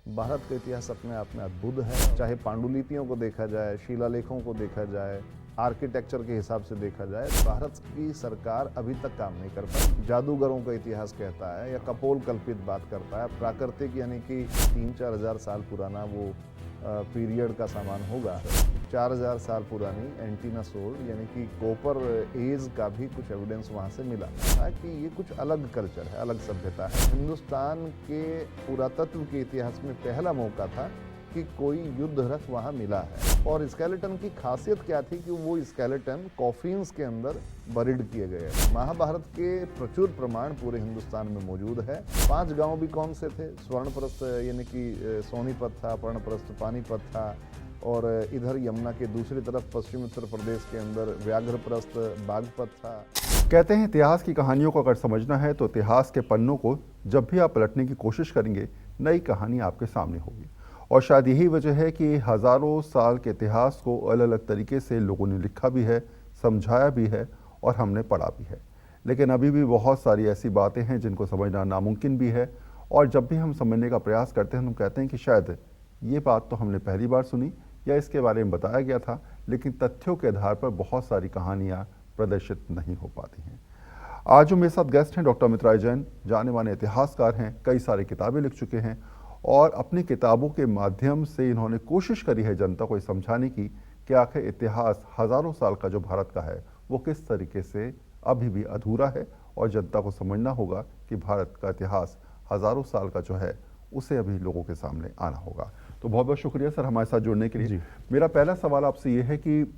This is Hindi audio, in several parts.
भारत का इतिहास अपने आप में अद्भुत है। चाहे पांडुलिपियों को देखा जाए, शिलालेखों को देखा जाए, आर्किटेक्चर के हिसाब से देखा जाए, भारत की सरकार अभी तक काम नहीं कर पाई। जादूगरों का इतिहास कहता है या कपोल कल्पित बात करता है। प्राकृतिक यानी कि 3-4 हज़ार साल पुराना वो पीरियड का सामान होगा। 4000 साल पुरानी एंटीना सोर्ड यानी कि कॉपर एज का भी कुछ एविडेंस वहाँ से मिला है कि ये कुछ अलग कल्चर है, अलग सभ्यता है। हिंदुस्तान के पुरातत्व के इतिहास में पहला मौका था कि कोई युद्ध रथ वहाँ मिला है। और स्केलेटन की खासियत क्या थी कि वो स्केलेटन कॉफिन्स के अंदर बरिड किए गए। महाभारत के प्रचुर प्रमाण पूरे हिंदुस्तान में मौजूद है। 5 गांव भी कौन से थे? स्वर्णप्रस्थ यानी कि सोनीपत था, पर्णप्रस्थ पानीपत था, और इधर यमुना के दूसरी तरफ पश्चिम उत्तर प्रदेश के अंदर व्याघ्रप्रस्थ बागपत था। कहते हैं इतिहास की कहानियों को अगर समझना है तो इतिहास के पन्नों को जब भी आप पलटने की कोशिश करेंगे नई कहानी आपके सामने होगी। और शायद यही वजह है कि हज़ारों साल के इतिहास को अलग अलग तरीके से लोगों ने लिखा भी है, समझाया भी है और हमने पढ़ा भी है। लेकिन अभी भी बहुत सारी ऐसी बातें हैं जिनको समझना नामुमकिन भी है। और जब भी हम समझने का प्रयास करते हैं हम कहते हैं कि शायद ये बात तो हमने पहली बार सुनी या इसके बारे में बताया गया था, लेकिन तथ्यों के आधार पर बहुत सारी कहानियाँ प्रदर्शित नहीं हो पाती हैं। आज जो मेरे साथ गेस्ट हैं डॉक्टर अमित राय जैन, जाने माने इतिहासकार हैं, कई सारी किताबें लिख चुके हैं और अपनी किताबों के माध्यम से इन्होंने कोशिश करी है जनता को समझाने की कि आखिर इतिहास हज़ारों साल का जो भारत का है वो किस तरीके से अभी भी अधूरा है और जनता को समझना होगा कि भारत का इतिहास हज़ारों साल का जो है उसे अभी लोगों के सामने आना होगा। तो बहुत बहुत शुक्रिया सर हमारे साथ जुड़ने के लिए। मेरा पहला सवाल आपसे ये है कि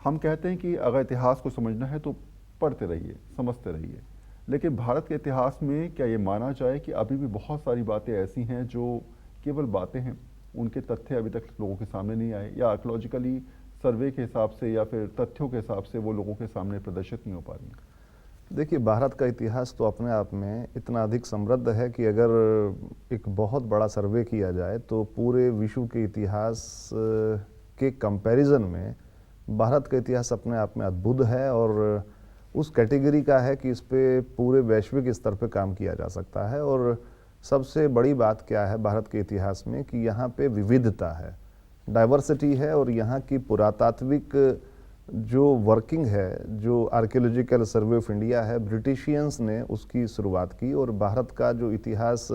हम कहते हैं कि अगर इतिहास को समझना है तो पढ़ते रहिए, समझते रहिए, लेकिन भारत के इतिहास में क्या ये माना जाए कि अभी भी बहुत सारी बातें ऐसी हैं जो केवल बातें हैं, उनके तथ्य अभी तक लोगों के सामने नहीं आए, या आर्कियोलॉजिकली सर्वे के हिसाब से या फिर तथ्यों के हिसाब से वो लोगों के सामने प्रदर्शित नहीं हो पा रही? देखिए, भारत का इतिहास तो अपने आप में इतना अधिक समृद्ध है कि अगर एक बहुत बड़ा सर्वे किया जाए तो पूरे विश्व के इतिहास के कंपैरिजन में भारत का इतिहास अपने आप में अद्भुत है और उस कैटेगरी का है कि इस पे पूरे वैश्विक स्तर पे काम किया जा सकता है। और सबसे बड़ी बात क्या है भारत के इतिहास में कि यहाँ पे विविधता है, डाइवर्सिटी है। और यहाँ की पुरातात्विक जो वर्किंग है, जो आर्कियोलॉजिकल सर्वे ऑफ इंडिया है, ब्रिटिशियंस ने उसकी शुरुआत की। और भारत का जो इतिहास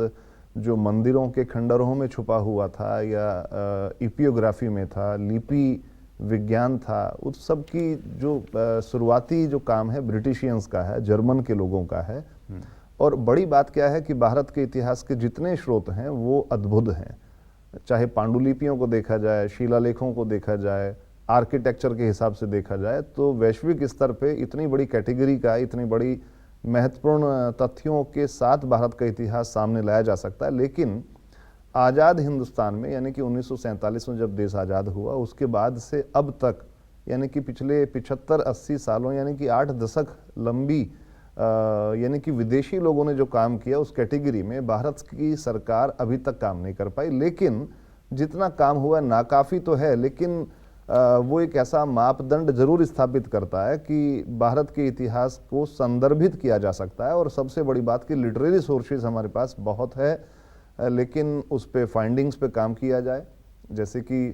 जो मंदिरों के खंडरों में छुपा हुआ था या इपियोग्राफी में था, लिपि विज्ञान था, उस सब की जो शुरुआती जो काम है ब्रिटिशियंस का है, जर्मन के लोगों का है। और बड़ी बात क्या है कि भारत के इतिहास के जितने स्रोत हैं वो अद्भुत हैं। चाहे पांडुलिपियों को देखा जाए, शिलालेखों को देखा जाए, आर्किटेक्चर के हिसाब से देखा जाए, तो वैश्विक स्तर पे इतनी बड़ी कैटेगरी का, इतनी बड़ी महत्वपूर्ण तथ्यों के साथ भारत का इतिहास सामने लाया जा सकता है। लेकिन आज़ाद हिंदुस्तान में यानी कि 1947 में जब देश आज़ाद हुआ उसके बाद से अब तक यानी कि पिछले 75-80 सालों यानी कि 8 दशक लंबी यानी कि विदेशी लोगों ने जो काम किया उस कैटेगरी में भारत की सरकार अभी तक काम नहीं कर पाई। लेकिन जितना काम हुआ नाकाफ़ी तो है, लेकिन वो एक ऐसा मापदंड जरूर स्थापित करता है कि भारत के इतिहास को संदर्भित किया जा सकता है। और सबसे बड़ी बात कि लिटरेरी सोर्सेज हमारे पास बहुत है, लेकिन उस पे फाइंडिंग्स पे काम किया जाए। जैसे कि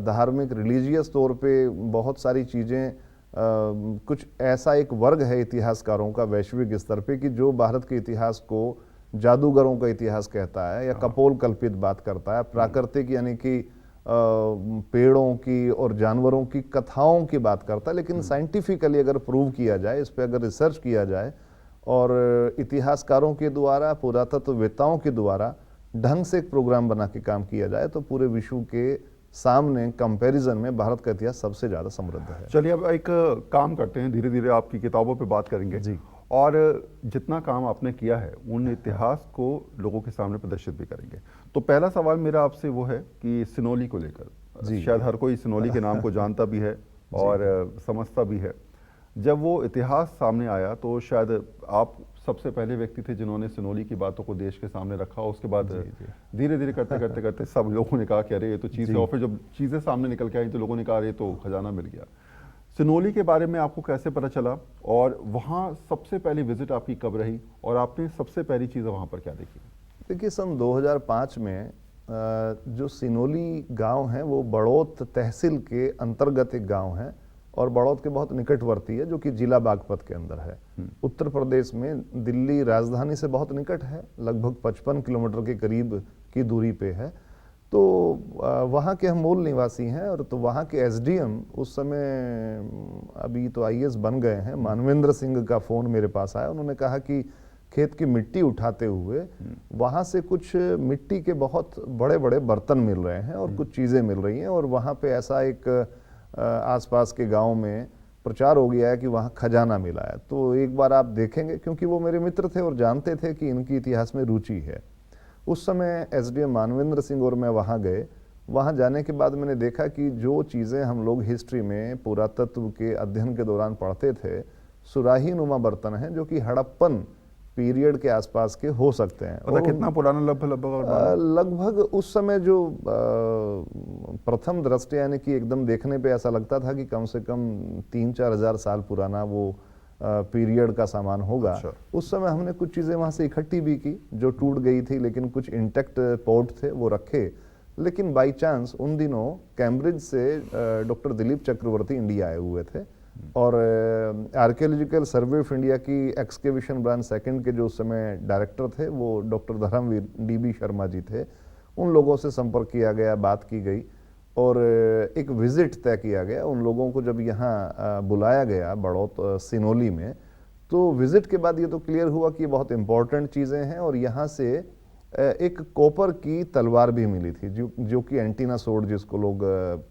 धार्मिक रिलीजियस तौर पे बहुत सारी चीज़ें, कुछ ऐसा एक वर्ग है इतिहासकारों का वैश्विक स्तर पे कि जो भारत के इतिहास को जादूगरों का इतिहास कहता है या कपोल कल्पित बात करता है। प्राकृतिक यानी कि पेड़ों की और जानवरों की कथाओं की बात करता है। लेकिन साइंटिफिकली अगर प्रूव किया जाए, इस पे अगर रिसर्च किया जाए और इतिहासकारों के द्वारा, पुरातत्ववेत्ताओं के द्वारा ढंग से एक प्रोग्राम बना के काम किया जाए तो पूरे विश्व के सामने कंपैरिजन में भारत का इतिहास सबसे ज़्यादा समृद्ध है। चलिए अब एक काम करते हैं, धीरे धीरे आपकी किताबों पे बात करेंगे जी। और जितना काम आपने किया है उन इतिहास को लोगों के सामने प्रदर्शित भी करेंगे। तो पहला सवाल मेरा आपसे वो है कि सिनोली को लेकर, शायद हर कोई सिनोली के नाम को जानता भी है और समझता भी है। जब वो इतिहास सामने आया तो शायद आप सबसे पहले व्यक्ति थे जिन्होंने सिनोली की बातों को देश के सामने रखा। उसके बाद धीरे धीरे करते करते सब लोगों ने कहा कि अरे ये तो चीज़ है, और फिर जब चीज़ें सामने निकल के आई तो लोगों ने कहा अरे तो खजाना मिल गया। सिनोली के बारे में आपको कैसे पता चला और वहाँ सबसे पहली विजिट आपकी कब रही और आपने सबसे पहली चीज़ वहाँ पर क्या देखी? देखिए, सन 2005 में जो सिनोली गांव है वो बड़ौत तहसील के अंतर्गत एक गांव है और बड़ौत के बहुत निकटवर्ती है, जो कि जिला बागपत के अंदर है। उत्तर प्रदेश में दिल्ली राजधानी से बहुत निकट है, लगभग 55 किलोमीटर के करीब की दूरी पे है। तो वहाँ के हम मूल निवासी हैं। और तो वहाँ के एसडीएम उस समय, अभी तो आईएएस बन गए हैं, मानवेंद्र सिंह का फ़ोन मेरे पास आया। उन्होंने कहा कि खेत की मिट्टी उठाते हुए वहाँ से कुछ मिट्टी के बहुत बड़े बड़े बर्तन मिल रहे हैं और कुछ चीज़ें मिल रही हैं, और वहाँ पे ऐसा एक आसपास के गांव में प्रचार हो गया है कि वहाँ खजाना मिला है। तो एक बार आप देखेंगे, क्योंकि वो मेरे मित्र थे और जानते थे कि इनकी इतिहास में रुचि है। उस समय एसडीएम मानवेंद्र सिंह और मैं वहाँ गए। वहाँ जाने के बाद मैंने देखा कि जो चीज़ें हम लोग हिस्ट्री में पुरातत्व के अध्ययन के दौरान पढ़ते थे, सुराही नुमा बर्तन हैं जो कि हड़प्पन पीरियड के आसपास के हो सकते हैं। मतलब कितना पुराना लगभग? लगभग उस समय जो प्रथम दृष्टया यानी कि एकदम देखने पे ऐसा लगता था कि कम से कम 3-4 हजार साल पुराना वो पीरियड का सामान होगा। अच्छा। उस समय हमने कुछ चीज़ें वहाँ से इकट्ठी भी की जो टूट गई थी, लेकिन कुछ इंटैक्ट पॉट थे वो रखे। लेकिन बाई चांस उन दिनों कैम्ब्रिज से डॉक्टर दिलीप चक्रवर्ती इंडिया आए हुए थे, और आर्कियोलॉजिकल सर्वे ऑफ इंडिया की एक्सकेवेशन ब्रांच सेकंड के जो उस समय डायरेक्टर थे वो डॉक्टर धर्मवीर डीबी शर्मा जी थे। उन लोगों से संपर्क किया गया, बात की गई और एक विजिट तय किया गया। उन लोगों को जब यहाँ बुलाया गया बड़ौत सिनोली में, तो विजिट के बाद ये तो क्लियर हुआ कि ये बहुत इंपॉर्टेंट चीज़ें हैं। और यहाँ से एक कॉपर की तलवार भी मिली थी जो कि एंटीना सोर्ड, जिसको लोग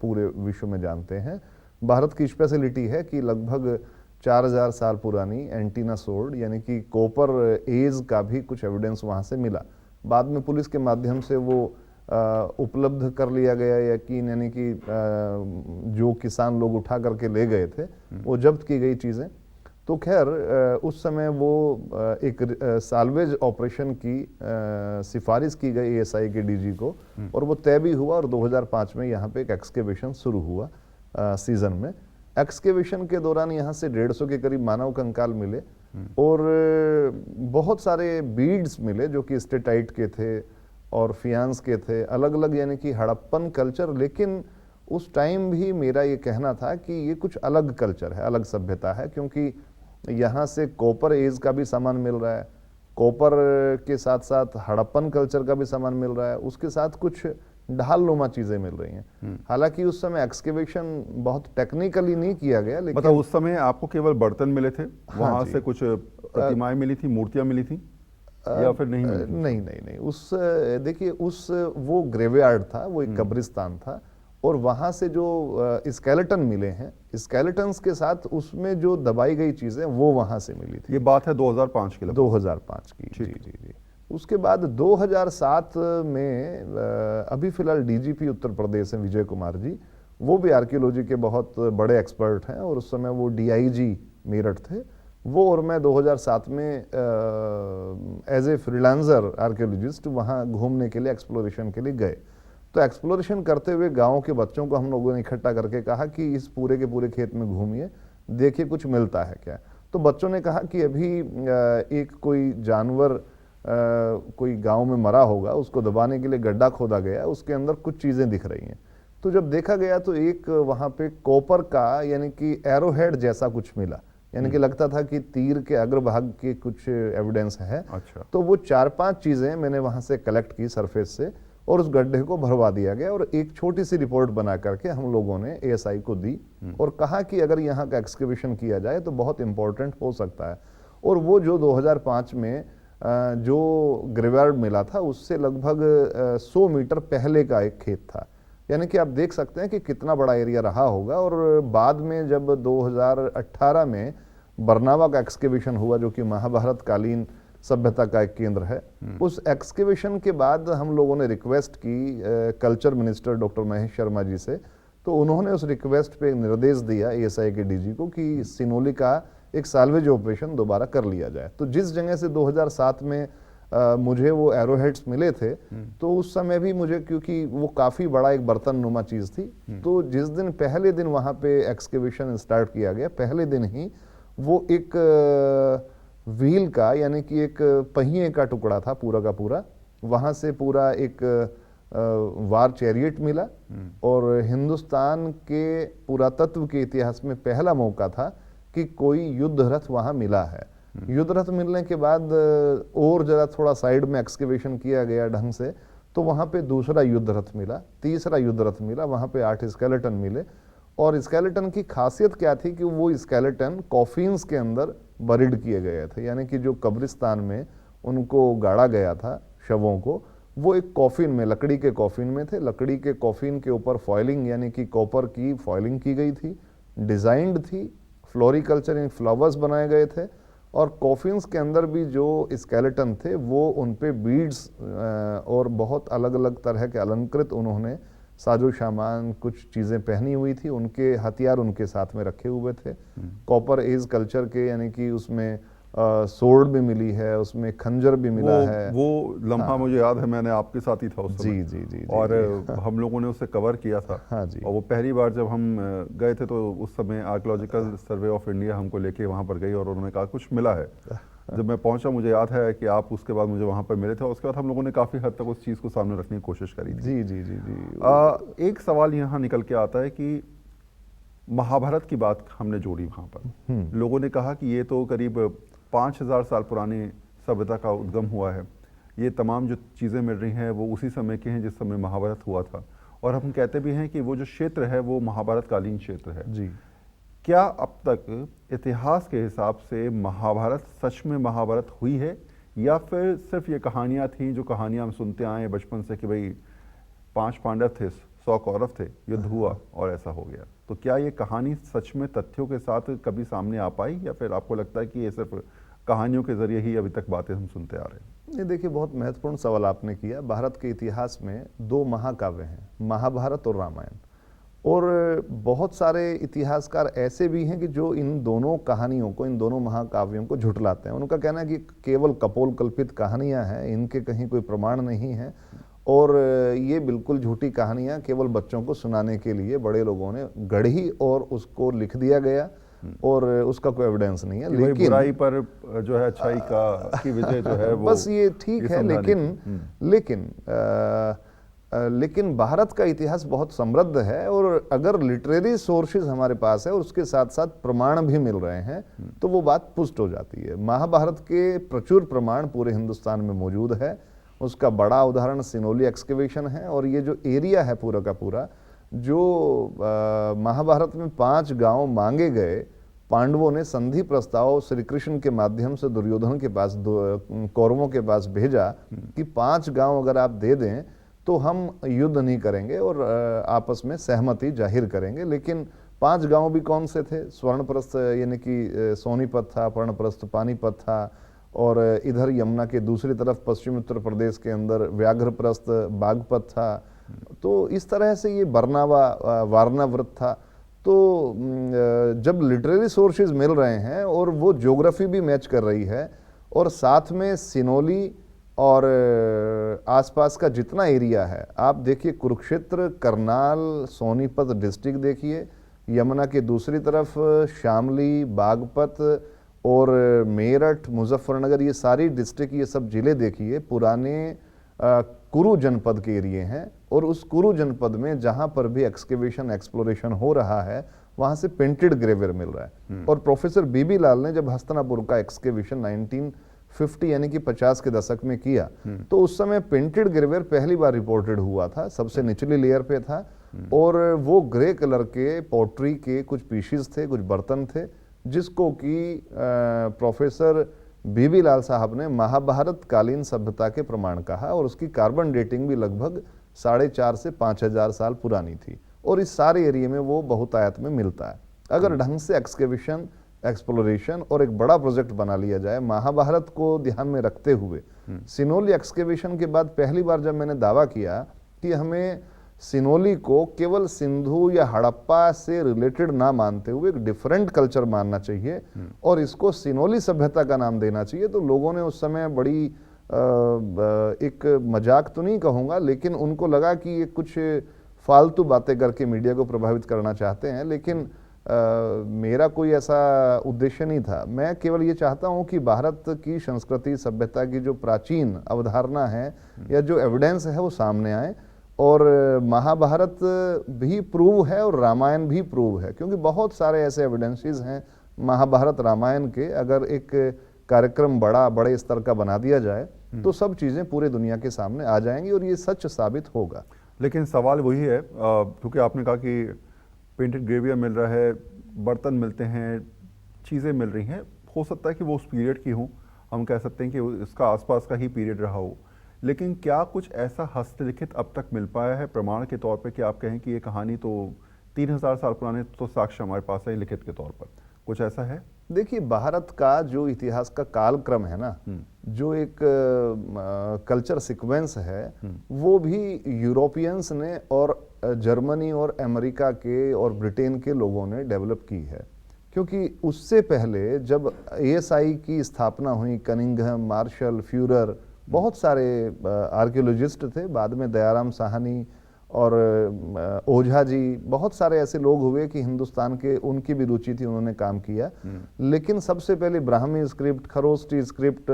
पूरे विश्व में जानते हैं। भारत की स्पेशलिटी है कि लगभग 4000 साल पुरानी एंटीना सोर्ड यानी कि कॉपर एज का भी कुछ एविडेंस वहाँ से मिला। बाद में पुलिस के माध्यम से वो उपलब्ध कर लिया गया, यकीन यानी कि जो किसान लोग उठा करके ले गए थे वो जब्त की गई चीज़ें। तो खैर उस समय वो एक साल्वेज ऑपरेशन की सिफारिश की गई एएसआई के डीजी को, और वो तय भी हुआ। और 2005 में यहाँ पे एक एक्सकेवेशन शुरू हुआ सीजन में। एक्सकेवेशन के दौरान यहाँ से 150 के करीब मानव कंकाल मिले और बहुत सारे बीड्स मिले जो कि स्टेटाइट के थे और फियांस के थे, अलग अलग यानी कि हड़प्पन कल्चर। लेकिन उस टाइम भी मेरा ये कहना था कि ये कुछ अलग कल्चर है, अलग सभ्यता है, क्योंकि यहाँ से कॉपर एज का भी सामान मिल रहा है, कॉपर के साथ साथ हड़प्पन कल्चर का भी सामान मिल रहा है, उसके साथ कुछ ढाल नुमा चीजें मिल रही हैं। हालांकि उस समय एक्सकेवेशन बहुत टेक्निकली नहीं किया गया, लेकिन मतलब उस समय आपको केवल बर्तन मिले थे, वहां से कुछ प्रतिमाएं मिली थी, मूर्तियां मिली थी, या फिर नहीं मिली थी? नहीं। उस देखिए उस वो ग्रेवयार्ड था, वो एक कब्रिस्तान था, और वहां से जो स्केलेटन मिले हैं, स्केलेटन्स के साथ उसमें जो दबाई गई चीजें वो वहां से मिली थी। ये बात है 2005 की। 2005 की, जी। उसके बाद 2007 में अभी फिलहाल डीजीपी उत्तर प्रदेश हैं विजय कुमार जी, वो भी आर्कियोलॉजी के बहुत बड़े एक्सपर्ट हैं, और उस समय वो डीआईजी मेरठ थे। वो और मैं 2007 में एज ए फ्रीलांसर आर्कियोलॉजिस्ट वहाँ घूमने के लिए, एक्सप्लोरेशन के लिए गए। तो एक्सप्लोरेशन करते हुए गाँव के बच्चों को हम लोगों ने इकट्ठा करके कहा कि इस पूरे के पूरे खेत में घूमिए, देखिए कुछ मिलता है क्या। तो बच्चों ने कहा कि अभी एक कोई जानवर कोई गांव में मरा होगा, उसको दबाने के लिए गड्ढा खोदा गया, उसके अंदर कुछ चीजें दिख रही हैं। तो जब देखा गया तो एक वहां पे कॉपर का यानी कि एरोहेड जैसा कुछ मिला, यानी कि लगता था कि तीर के अग्रभाग के कुछ एविडेंस है। अच्छा। तो वो 4-5 चीजें मैंने वहां से कलेक्ट की सरफेस से, और उस गड्ढे को भरवा दिया गया, और एक छोटी सी रिपोर्ट बना करके हम लोगों ने एएसआई को दी और कहा कि अगर यहाँ का एक्सकेवेशन किया जाए तो बहुत इंपॉर्टेंट हो सकता है। और वो जो 2005 में जो ग्रेवयार्ड मिला था उससे लगभग 100 मीटर पहले का एक खेत था, यानी कि आप देख सकते हैं कि कितना बड़ा एरिया रहा होगा। और बाद में जब 2018 में बरनावा का एक्सकेवेशन हुआ, जो कि महाभारत कालीन सभ्यता का एक केंद्र है, उस एक्सकेवेशन के बाद हम लोगों ने रिक्वेस्ट की culture minister doctor Mahesh Sharma ji से। तो उन्होंने उस रिक्वेस्ट पे निर्देश दिया एएसआई के डीजी को कि सिनोली का एक साल्वेज ऑपरेशन दोबारा कर लिया जाए। तो जिस जगह से 2007 में मुझे वो एरोहेड्स मिले थे, तो उस समय भी मुझे, क्योंकि वो काफ़ी बड़ा एक बर्तन नुमा चीज़ थी, तो जिस दिन पहले दिन वहाँ पे एक्सकेवेशन स्टार्ट किया गया, पहले दिन ही वो एक व्हील का यानी कि एक पहिए का टुकड़ा था पूरा का पूरा, वहाँ से पूरा एक वार चैरियट मिला और हिंदुस्तान के पुरातत्व के इतिहास में पहला मौका था कि कोई युद्ध रथ वहां मिला है। युद्ध रथ मिलने के बाद और जरा थोड़ा साइड में एक्सकेवेशन किया गया ढंग से, तो वहां पे दूसरा युद्ध रथ मिला, तीसरा युद्ध रथ मिला, वहां पे 8 स्केलेटन मिले। और स्केलेटन की खासियत क्या थी कि वो स्केलेटन कॉफिन्स के अंदर बरीड किए गए थे, यानी कि जो कब्रिस्तान में उनको गाड़ा गया था शवों को, वो एक कॉफिन में, लकड़ी के कॉफिन में थे। लकड़ी के कॉफिन के ऊपर फॉइलिंग यानी कि कॉपर की फॉइलिंग की गई थी, डिजाइंड थी, फ्लोरिकल्चर इन फ्लावर्स बनाए गए थे। और कॉफिन्स के अंदर भी जो स्केलेटन थे वो उन पे बीड्स और बहुत अलग अलग तरह के अलंकृत उन्होंने साजो सामान, कुछ चीज़ें पहनी हुई थी, उनके हथियार उनके साथ में रखे हुए थे। कॉपर एज कल्चर के, यानी कि उसमें सोर्ड भी मिली है, उसमें खंजर भी मिला है। वो लम्हा मुझे याद है, मैंने आपके साथ ही था उस समय। जी और हम लोगों ने उसे कवर किया था। हाँ जी। और वो पहली बार जब हम गए थे तो उस समय आर्कियोलॉजिकल सर्वे ऑफ इंडिया हमको लेके वहाँ पर गई और उन्होंने कहा कुछ मिला है। जब मैं पहुंचा मुझे याद है कि आप उसके बाद मुझे वहाँ पर मिले थे और उसके बाद हम लोगों ने काफ़ी हद तक उस चीज़ को सामने रखने की कोशिश करी थी। जी जी जी जी। एक सवाल यहाँ निकल के आता है कि महाभारत की बात हमने जोड़ी वहाँ पर। लोगों ने कहा कि ये तो करीब 5000 साल पुरानी सभ्यता का उद्गम हुआ है, ये तमाम जो चीज़ें मिल रही हैं वो उसी समय के हैं जिस समय महाभारत हुआ था। और हम कहते भी हैं कि वो जो क्षेत्र है वो महाभारत कालीन क्षेत्र है जी। क्या अब तक इतिहास के हिसाब से महाभारत सच में महाभारत हुई है, या फिर सिर्फ ये कहानियाँ थी जो कहानियाँ हम सुनते आए बचपन से कि भाई 5 पांडव थे, 100 कौरव थे, युद्ध हुआ और ऐसा हो गया? तो क्या ये कहानी सच में तथ्यों के साथ कभी सामने आ पाई, या फिर आपको लगता है कि ये सिर्फ कहानियों के जरिए ही अभी तक बातें हम सुनते आ रहे हैं? ये देखिए, बहुत महत्वपूर्ण सवाल आपने किया। भारत के इतिहास में 2 महाकाव्य हैं, महाभारत और रामायण। और बहुत सारे इतिहासकार ऐसे भी हैं कि जो इन दोनों कहानियों को, इन दोनों महाकाव्यों को झुठलाते हैं। उनका कहना है कि केवल कपोल कल्पित कहानियां हैं, इनके कहीं कोई प्रमाण नहीं है और ये बिल्कुल झूठी कहानियां केवल बच्चों को सुनाने के लिए बड़े लोगों ने गढ़ी और उसको लिख दिया गया और उसका कोई एविडेंस नहीं है। लेकिन बुराई पर जो है अच्छाई का की विजय जो है वो, बस ये ठीक है। लेकिन भारत का इतिहास बहुत समृद्ध है और अगर लिटरेरी सोर्सेज हमारे पास है और उसके साथ साथ प्रमाण भी मिल रहे हैं तो वो बात पुष्ट हो जाती है। महाभारत के प्रचुर प्रमाण पूरे हिंदुस्तान में मौजूद है। उसका बड़ा उदाहरण सिनोली एक्सकेवेशन है। और ये जो एरिया है पूरा का पूरा, जो महाभारत में 5 गांव मांगे गए, पांडवों ने संधि प्रस्ताव श्री कृष्ण के माध्यम से दुर्योधन के पास, कौरवों के पास भेजा कि 5 गांव अगर आप दे दें तो हम युद्ध नहीं करेंगे और आपस में सहमति जाहिर करेंगे। लेकिन 5 गांव भी कौन से थे? स्वर्णप्रस्थ यानी कि सोनीपत था, पर्णप्रस्थ पानीपत था, और इधर यमुना के दूसरी तरफ पश्चिमी उत्तर प्रदेश के अंदर व्याघ्रप्रस्थ बागपत था। तो इस तरह से ये बरनावा वारनाव्रत था। तो जब लिटरेरी सोर्सेज मिल रहे हैं और वो ज्योग्राफी भी मैच कर रही है और साथ में सिनोली और आसपास का जितना एरिया है, आप देखिए कुरुक्षेत्र, करनाल, सोनीपत डिस्ट्रिक्ट देखिए, यमुना के दूसरी तरफ शामली, बागपत और मेरठ, मुजफ्फरनगर, ये सारी डिस्ट्रिक्ट, ये सब जिले देखिए पुराने कुरु जनपद के एरिए हैं। और उस कुरु जनपद में जहां पर भी एक्सकेवेशन एक्सप्लोरेशन हो रहा है वहां से पेंटेड ग्रेवियर मिल रहा है। और प्रोफेसर बीबी लाल ने जब हस्तिनापुर का एक्सकेवेशन 1950 यानी कि 50 के दशक में किया तो उस समय पेंटेड ग्रेवियर पहली बार रिपोर्टेड हुआ था, सबसे निचली लेयर पे था। और वो ग्रे कलर के पॉटरी के कुछ पीसेस थे, कुछ बर्तन थे, जिसको कि प्रोफेसर बीबी लाल साहब ने महाभारत कालीन सभ्यता के प्रमाण कहा। और उसकी कार्बन डेटिंग भी लगभग 4.5 से 5,000 साल पुरानी थी। और इस सारे एरिया में वो बहुतायत में मिलता है। अगर ढंग से एक्सकेवेशन, एक्सप्लोरेशन और एक बड़ा प्रोजेक्ट बना लिया जाए महाभारत को ध्यान में रखते हुए, सिनोली एक्सकेवेशन के बाद पहली बार जब मैंने दावा किया कि हमें सिनोली को केवल सिंधु या हड़प्पा से रिलेटेड ना मानते हुए एक डिफरेंट कल्चर मानना चाहिए और इसको सिनोली सभ्यता का नाम देना चाहिए, तो लोगों ने उस समय बड़ी एक मजाक तो नहीं कहूँगा, लेकिन उनको लगा कि ये कुछ फालतू बातें करके मीडिया को प्रभावित करना चाहते हैं। लेकिन मेरा कोई ऐसा उद्देश्य नहीं था। मैं केवल ये चाहता हूँ कि भारत की संस्कृति, सभ्यता की जो प्राचीन अवधारणा है या जो एविडेंस है वो सामने आए और महाभारत भी प्रूव है और रामायण भी प्रूव है, क्योंकि बहुत सारे ऐसे एविडेंसेस हैं महाभारत रामायण के। अगर एक कार्यक्रम बड़े स्तर का बना दिया जाए तो सब चीज़ें पूरे दुनिया के सामने आ जाएंगी और ये सच साबित होगा। लेकिन सवाल वही है, क्योंकि आपने कहा कि पेंटेड ग्रेवियर मिल रहा है, बर्तन मिलते हैं, चीज़ें मिल रही हैं, हो सकता है कि वो उस पीरियड की हों, हम कह सकते हैं कि इसका आसपास का ही पीरियड रहा हो, लेकिन क्या कुछ ऐसा हस्तलिखित अब तक मिल पाया है प्रमाण के तौर पे कि आप कहें कि ये कहानी तो 3000 साल पुराने तो साक्ष्य हमारे पास है लिखित के तौर पर, कुछ ऐसा है? देखिए, भारत का जो इतिहास का कालक्रम है ना, जो एक कल्चर सीक्वेंस है, वो भी यूरोपियंस ने और जर्मनी और अमेरिका के और ब्रिटेन के लोगों ने डेवलप की है। क्योंकि उससे पहले जब एएसआई की स्थापना हुई, कनिंघम, मार्शल, फ्यूरर, बहुत सारे आर्कियोलॉजिस्ट थे, बाद में दयाराम साहनी और ओझा जी, बहुत सारे ऐसे लोग हुए कि हिंदुस्तान के उनकी भी रुचि थी, उन्होंने काम किया। लेकिन सबसे पहले ब्राह्मी स्क्रिप्ट, खरोष्टी स्क्रिप्ट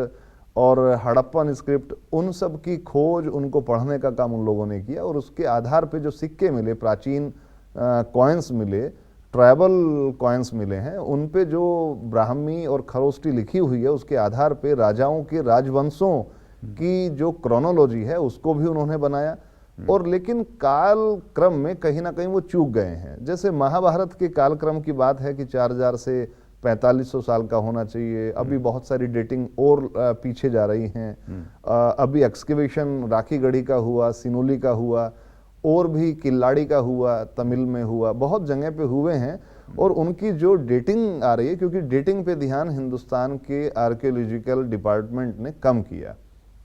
और हड़प्पन स्क्रिप्ट, उन सब की खोज, उनको पढ़ने का काम उन लोगों ने किया और उसके आधार पे जो सिक्के मिले, प्राचीन कॉइन्स मिले, ट्राइबल कॉइन्स मिले हैं, उन पे जो ब्राह्मी और खरोष्टी लिखी हुई है, उसके आधार पे राजाओं के राजवंशों की जो क्रोनोलॉजी है उसको भी उन्होंने बनाया। और लेकिन काल क्रम में कहीं ना कहीं वो चूक गए हैं। जैसे महाभारत के कालक्रम की बात है कि 4000 से 4500 साल का होना चाहिए, अभी बहुत सारी डेटिंग और पीछे जा रही हैं। अभी एक्सकेवेशन राखी गढ़ी का हुआ, सिनोली का हुआ, और भी किल्लाड़ी का हुआ, तमिल में हुआ, बहुत जगह पे हुए हैं और उनकी जो डेटिंग आ रही है, क्योंकि डेटिंग पे ध्यान हिंदुस्तान के आर्कियोलॉजिकल डिपार्टमेंट ने कम किया।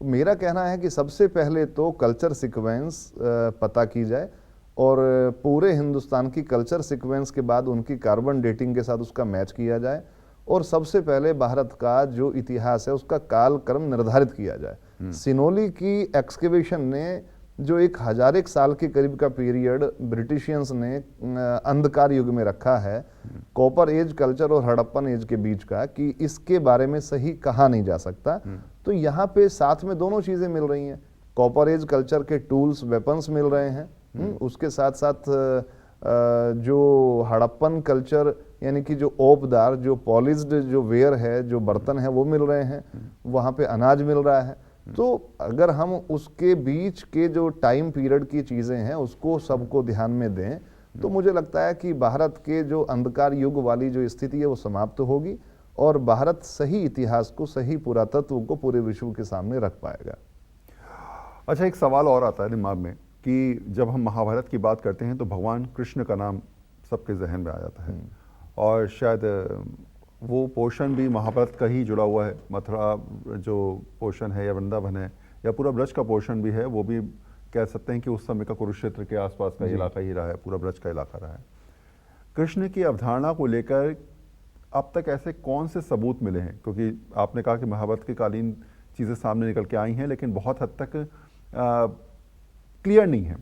मेरा कहना है कि सबसे पहले तो कल्चर सीक्वेंस पता की जाए और पूरे हिंदुस्तान की कल्चर सीक्वेंस के बाद उनकी कार्बन डेटिंग के साथ उसका मैच किया जाए और सबसे पहले भारत का जो इतिहास है उसका कालक्रम निर्धारित किया जाए। सिनोली की एक्सकेवेशन ने जो 1000 साल के करीब का पीरियड ब्रिटिशियंस ने अंधकार युग में रखा है, कॉपर एज कल्चर और हड़प्पन एज के बीच का, कि इसके बारे में सही कहा नहीं जा सकता। तो यहाँ पे साथ में दोनों चीजें मिल रही हैं, कॉपर एज कल्चर के टूल्स, वेपन्स मिल रहे हैं, उसके साथ साथ जो हड़प्पन कल्चर यानी कि जो ओपदार, जो पॉलिश्ड जो वेयर है, जो बर्तन है, वो मिल रहे हैं, वहाँ पे अनाज मिल रहा है। तो अगर हम उसके बीच के जो टाइम पीरियड की चीजें हैं उसको सबको ध्यान में दें तो मुझे लगता है कि भारत के जो अंधकार युग वाली जो स्थिति है वो समाप्त होगी और भारत सही इतिहास को, सही पुरातत्व को पूरे विश्व के सामने रख पाएगा। अच्छा, एक सवाल और आता है दिमाग में कि जब हम महाभारत की बात करते हैं तो भगवान कृष्ण का नाम सबके जहन में आ जाता है और शायद वो पोर्शन भी महाभारत का ही जुड़ा हुआ है। मथुरा जो पोर्शन है या वृंदावन है या पूरा ब्रज का पोर्शन भी है, वो भी कह सकते हैं कि उस समय का कुरुक्षेत्र के आसपास का इलाका ही रहा है, पूरा ब्रज का इलाका रहा है। कृष्ण की अवधारणा को लेकर अब तक ऐसे कौन से सबूत मिले हैं? क्योंकि आपने कहा कि महाभारत के कालीन चीज़ें सामने निकल के आई हैं लेकिन बहुत हद तक क्लियर नहीं है।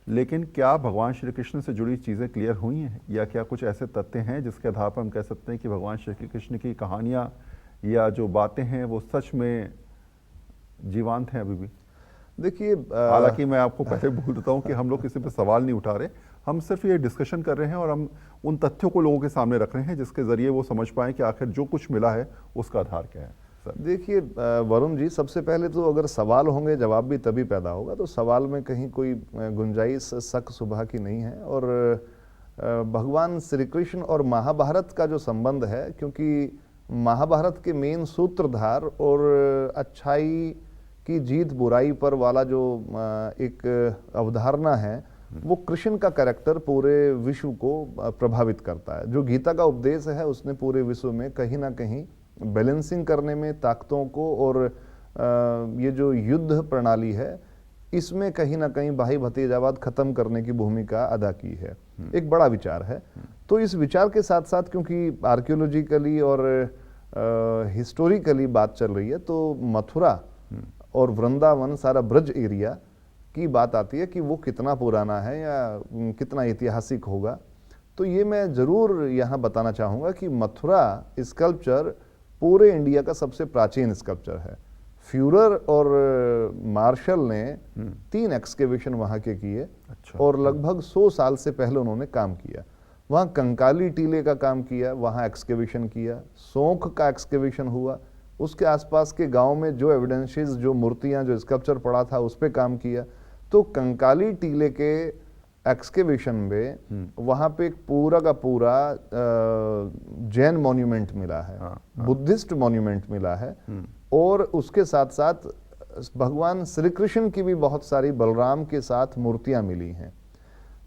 लेकिन क्या भगवान श्री कृष्ण से जुड़ी चीज़ें क्लियर हुई हैं या क्या कुछ ऐसे तथ्य हैं जिसके आधार पर हम कह सकते हैं कि भगवान श्री कृष्ण की कहानियाँ या जो बातें हैं वो सच में जीवंत हैं अभी भी? देखिए, हालांकि मैं आपको पहले बोल देता हूँ कि हम लोग किसी पे सवाल नहीं उठा रहे, हम सिर्फ ये डिस्कशन कर रहे हैं और हम उन तथ्यों को लोगों के सामने रख रहे हैं जिसके जरिए वो समझ पाएं कि आखिर जो कुछ मिला है उसका आधार क्या है। देखिए वरुण जी, सबसे पहले तो अगर सवाल होंगे जवाब भी तभी पैदा होगा, तो सवाल में कहीं कोई गुंजाइश शक शुबह की नहीं है। और भगवान श्री कृष्ण और महाभारत का जो संबंध है, क्योंकि महाभारत के मेन सूत्रधार और अच्छाई की जीत बुराई पर वाला जो एक अवधारणा है, वो कृष्ण का कैरेक्टर पूरे विश्व को प्रभावित करता है। जो गीता का उपदेश है उसने पूरे विश्व में कहीं ना कहीं बैलेंसिंग करने में ताकतों को और ये जो युद्ध प्रणाली है इसमें कहीं ना कहीं भाई भतीजावाद खत्म करने की भूमिका अदा की है। एक बड़ा विचार है। तो इस विचार के साथ साथ क्योंकि आर्कियोलॉजिकली और हिस्टोरिकली बात चल रही है, तो मथुरा और वृंदावन, सारा ब्रज एरिया की बात आती है कि वो कितना पुराना है या कितना ऐतिहासिक होगा। तो ये मैं जरूर यहाँ बताना चाहूँगा कि मथुरा स्कल्पचर पूरे इंडिया का सबसे प्राचीन स्कल्पचर है। फ्यूरर और मार्शल ने 3 एक्सकेवेशन वहां के किए। अच्छा। और लगभग 100 साल से पहले उन्होंने काम किया। वहां कंकाली टीले का काम किया, वहां एक्सकेवेशन किया, सोंख का एक्सकेवेशन हुआ, उसके आसपास के गांव में जो एविडेंसेस, जो मूर्तियां, जो स्कल्पचर पड़ा था उस पे काम किया। तो कंकाली टीले के एक्सकेवेशन में वहां पे एक पूरा का पूरा जैन मॉन्यूमेंट मिला है, बुद्धिस्ट मॉन्यूमेंट मिला है, और उसके साथ साथ भगवान श्री कृष्ण की भी बहुत सारी बलराम के साथ मूर्तियां मिली हैं।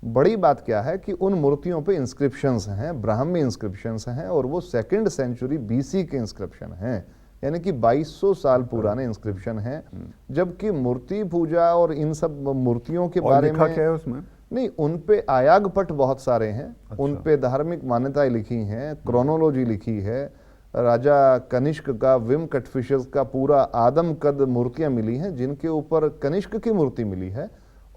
बड़ी बात क्या है कि उन मूर्तियों पे इंस्क्रिप्शंस हैं, ब्राह्मी इंस्क्रिप्शंस हैं, और वो 2nd सेंचुरी बीसी के इंस्क्रिप्शन हैं, यानी कि 2200 साल पुराने इंस्क्रिप्शन हैं। जबकि मूर्ति पूजा और इन सब मूर्तियों के और बारे लिखा में क्या है उसमें? नहीं, उन पे आयागपट बहुत सारे हैं। उन पे धार्मिक मान्यताएं लिखी हैं, क्रोनोलॉजी लिखी है, राजा कनिष्क का विम कटफिशेस का पूरा आदम कद मूर्तियां मिली हैं, जिनके ऊपर कनिष्क की मूर्ति मिली है।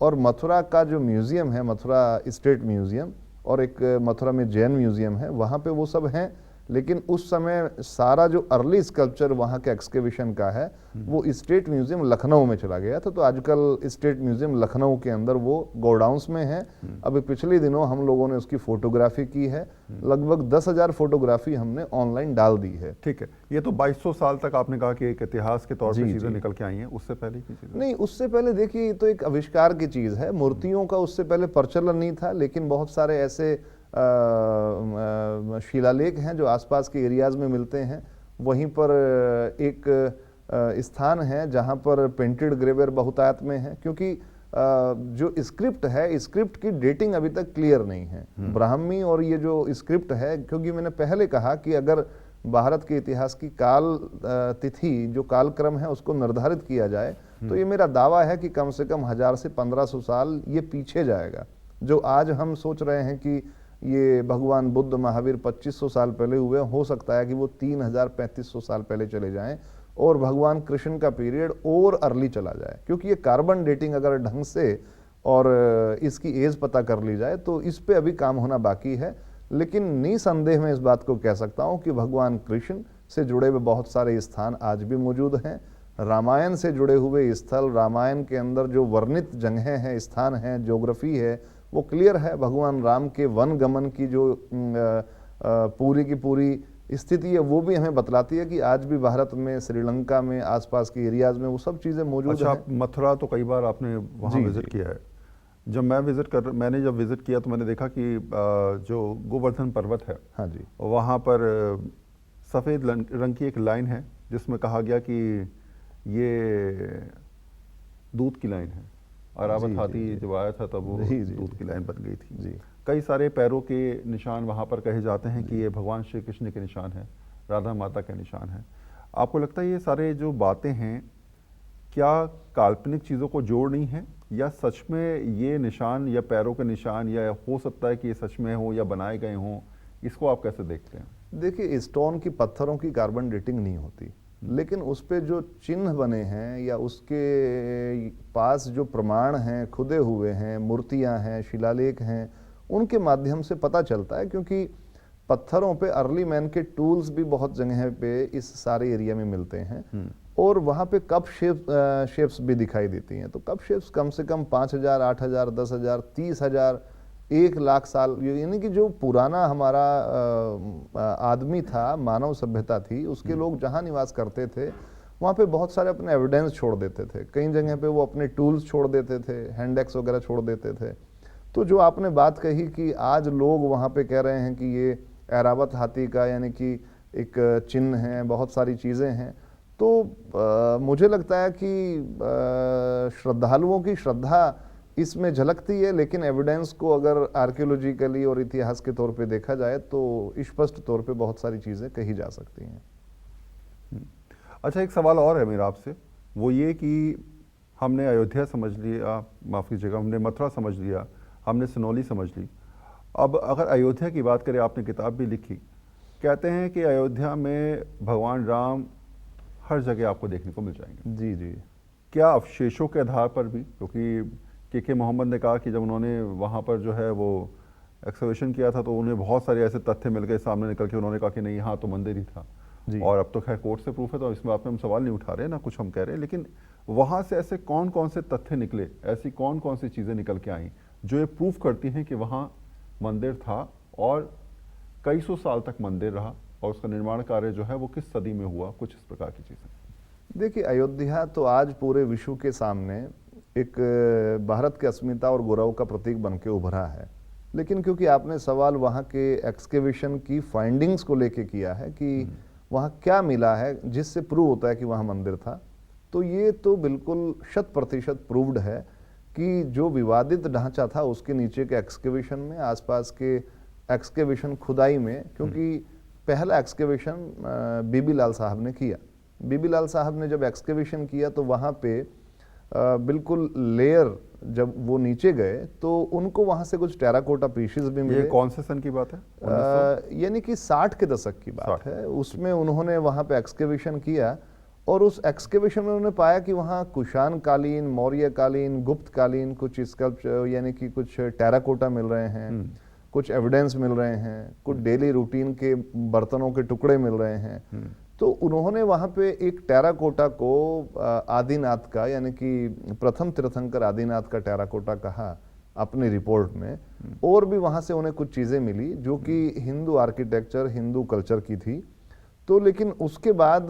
और मथुरा का जो म्यूजियम है, मथुरा स्टेट म्यूजियम, और एक मथुरा में जैन म्यूजियम है, वहाँ पे वो सब हैं। लेकिन उस समय सारा जो अर्ली स्कल्पचर वहाँ के एक्सकेवेशन का है वो स्टेट म्यूजियम लखनऊ में चला गया था। तो आजकल स्टेट म्यूजियम लखनऊ के अंदर वो गोडाउंस में है। अभी पिछले दिनों हम लोगों ने उसकी फोटोग्राफी की है, लगभग 10,000 फोटोग्राफी हमने ऑनलाइन डाल दी है। ठीक है, ये तो 2200 साल तक आपने कहा कि एक इतिहास के तौर जी, पे चीजें जी। निकल के आई हैं। उससे पहले की चीजें? नहीं, उससे पहले देखिए, ये तो एक आविष्कार की चीज है। मूर्तियों का उससे पहले प्रचलन नहीं था, लेकिन बहुत सारे ऐसे शिलालेख हैं जो आसपास के एरियाज में मिलते हैं। वहीं पर एक स्थान है जहां पर पेंटेड ग्रेवेयर बहुतायत में है, क्योंकि जो स्क्रिप्ट है, स्क्रिप्ट की डेटिंग अभी तक क्लियर नहीं है। ब्राह्मी और ये जो स्क्रिप्ट है, क्योंकि मैंने पहले कहा कि अगर भारत के इतिहास की काल तिथि, जो कालक्रम है, उसको निर्धारित किया जाए, तो ये मेरा दावा है कि कम से कम 1000 से 1500 साल ये पीछे जाएगा। जो आज हम सोच रहे हैं कि ये भगवान बुद्ध, महावीर 2500 साल पहले हुए, हो सकता है कि वो 3500 साल पहले चले जाएं, और भगवान कृष्ण का पीरियड और अर्ली चला जाए। क्योंकि ये कार्बन डेटिंग अगर ढंग से और इसकी एज पता कर ली जाए तो इस पे अभी काम होना बाकी है। लेकिन निसंदेह में इस बात को कह सकता हूं कि भगवान कृष्ण से जुड़े हुए बहुत सारे स्थान आज भी मौजूद हैं। रामायण से जुड़े हुए स्थल, रामायण के अंदर जो वर्णित जगहें हैं, स्थान हैं, ज्योग्राफी है, वो क्लियर है। भगवान राम के वन गमन की जो पूरी की पूरी स्थिति है, वो भी हमें बतलाती है कि आज भी भारत में, श्रीलंका में, आसपास के एरियाज में वो सब चीज़ें मौजूद अच्छा, हैं। आप मथुरा तो कई बार आपने वहाँ जी, विजिट जी। किया है। मैंने जब विजिट किया तो मैंने देखा कि जो गोवर्धन पर्वत है, हाँ जी, वहाँ पर सफ़ेद रंग की एक लाइन है जिसमें कहा गया कि ये दूध की लाइन है। अरावत जी, हाथी जी। जब आया था तब वो जी, जी, दूध जी। की लाइन बन गई थी। जी। कई सारे पैरों के निशान वहाँ पर कहे जाते हैं कि ये भगवान श्री कृष्ण के निशान है, राधा माता के निशान है। आपको लगता है ये सारे जो बातें हैं क्या काल्पनिक चीज़ों को जोड़ नहीं है, या सच में ये निशान या पैरों के निशान, या हो सकता है कि ये सच में हो या बनाए गए हों? इसको आप कैसे देखते हैं? देखिए, स्टोन की, पत्थरों की कार्बन डेटिंग नहीं होती, लेकिन उस पे जो चिन्ह बने हैं या उसके पास जो प्रमाण हैं, खुदे हुए हैं, मूर्तियां हैं, शिलालेख हैं, उनके माध्यम से पता चलता है। क्योंकि पत्थरों पे अर्ली मैन के टूल्स भी बहुत जगह पे इस सारे एरिया में मिलते हैं, और वहाँ पे कप शेप्स भी दिखाई देती हैं। तो कप शेप्स कम से कम 5000, 8000, 10,000, 30,000, 1,00,000 साल, यानी कि जो पुराना हमारा आदमी था, मानव सभ्यता थी, उसके लोग जहाँ निवास करते थे वहाँ पे बहुत सारे अपने एविडेंस छोड़ देते थे। कई जगह पे वो अपने टूल्स छोड़ देते थे, हैंड एक्स वगैरह छोड़ देते थे। तो जो आपने बात कही कि आज लोग वहाँ पे कह रहे हैं कि ये ऐरावत हाथी का, यानी कि एक चिन्ह है, बहुत सारी चीज़ें हैं, तो मुझे लगता है कि श्रद्धालुओं की श्रद्धा इसमें झलकती है। लेकिन एविडेंस को अगर आर्कियोलॉजिकली और इतिहास के तौर पे देखा जाए तो स्पष्ट तौर पे बहुत सारी चीज़ें कही जा सकती हैं। अच्छा, एक सवाल और है मेरा आपसे, वो ये कि हमने अयोध्या समझ लिया, माफ़ कीजिएगा, हमने मथुरा समझ लिया, हमने सनौली समझ ली। अब अगर अयोध्या की बात करें, आपने किताब भी लिखी, कहते हैं कि अयोध्या में भगवान राम हर जगह आपको देखने को मिल जाएंगे। जी जी। क्या अवशेषों के आधार पर भी, क्योंकि के मोहम्मद ने कहा कि जब उन्होंने वहाँ पर जो है वो एक्सकवेशन किया था तो उन्हें बहुत सारे ऐसे तथ्य मिल गए सामने निकल के, उन्होंने कहा कि नहीं, यहाँ तो मंदिर ही था। जी। और अब तो खैर कोर्ट से प्रूफ है, तो इसमें आप हम सवाल नहीं उठा रहे ना, कुछ हम कह रहे हैं, लेकिन वहाँ से ऐसे कौन कौन से तथ्य निकले, ऐसी कौन कौन सी चीज़ें निकल के आई जो ये प्रूफ करती हैं कि वहाँ मंदिर था और कई सौ साल तक मंदिर रहा, और उसका निर्माण कार्य जो है वो किस सदी में हुआ, कुछ इस प्रकार की चीज़ें। देखिए, अयोध्या तो आज पूरे विश्व के सामने एक भारत की अस्मिता और गौरव का प्रतीक बन के उभरा है। लेकिन क्योंकि आपने सवाल वहाँ के एक्सकेवेशन की फाइंडिंग्स को लेके किया है कि वहाँ क्या मिला है जिससे प्रूव होता है कि वहाँ मंदिर था, तो ये तो बिल्कुल 100% प्रूव्ड है कि जो विवादित ढांचा था उसके नीचे के एक्सकेवेशन में, आसपास के एक्सकेवेशन खुदाई में, क्योंकि पहला एक्सकेवेशन बीबी लाल साहब ने किया। बीबी लाल साहब ने जब एक्सकेवेशन किया तो वहाँ पे बिल्कुल लेयर, जब वो नीचे गए तो उनको वहाँ से कुछ टेराकोटा पीसेस भी मिले। ये कौन से सन की बात है? यानी कि 60 के दशक की बात है। उसमें उन्होंने वहाँ पे एक्सकेवेशन किया और उस एक्सकेवेशन में उन्होंने पाया कि वहाँ कुषाण कालीन, मौर्य कालीन, गुप्त कालीन कुछ स्कल्पचर यानी कि कुछ टेराकोटा मिल रहे हैं, कुछ एविडेंस मिल रहे हैं, कुछ डेली रूटीन के बर्तनों के टुकड़े मिल रहे हैं। तो उन्होंने वहाँ पे एक टेराकोटा को आदिनाथ का, यानी कि प्रथम तीर्थंकर आदिनाथ का टेराकोटा कहा अपनी रिपोर्ट में। और भी वहाँ से उन्हें कुछ चीज़ें मिली जो कि हिंदू आर्किटेक्चर, हिंदू कल्चर की थी। तो लेकिन उसके बाद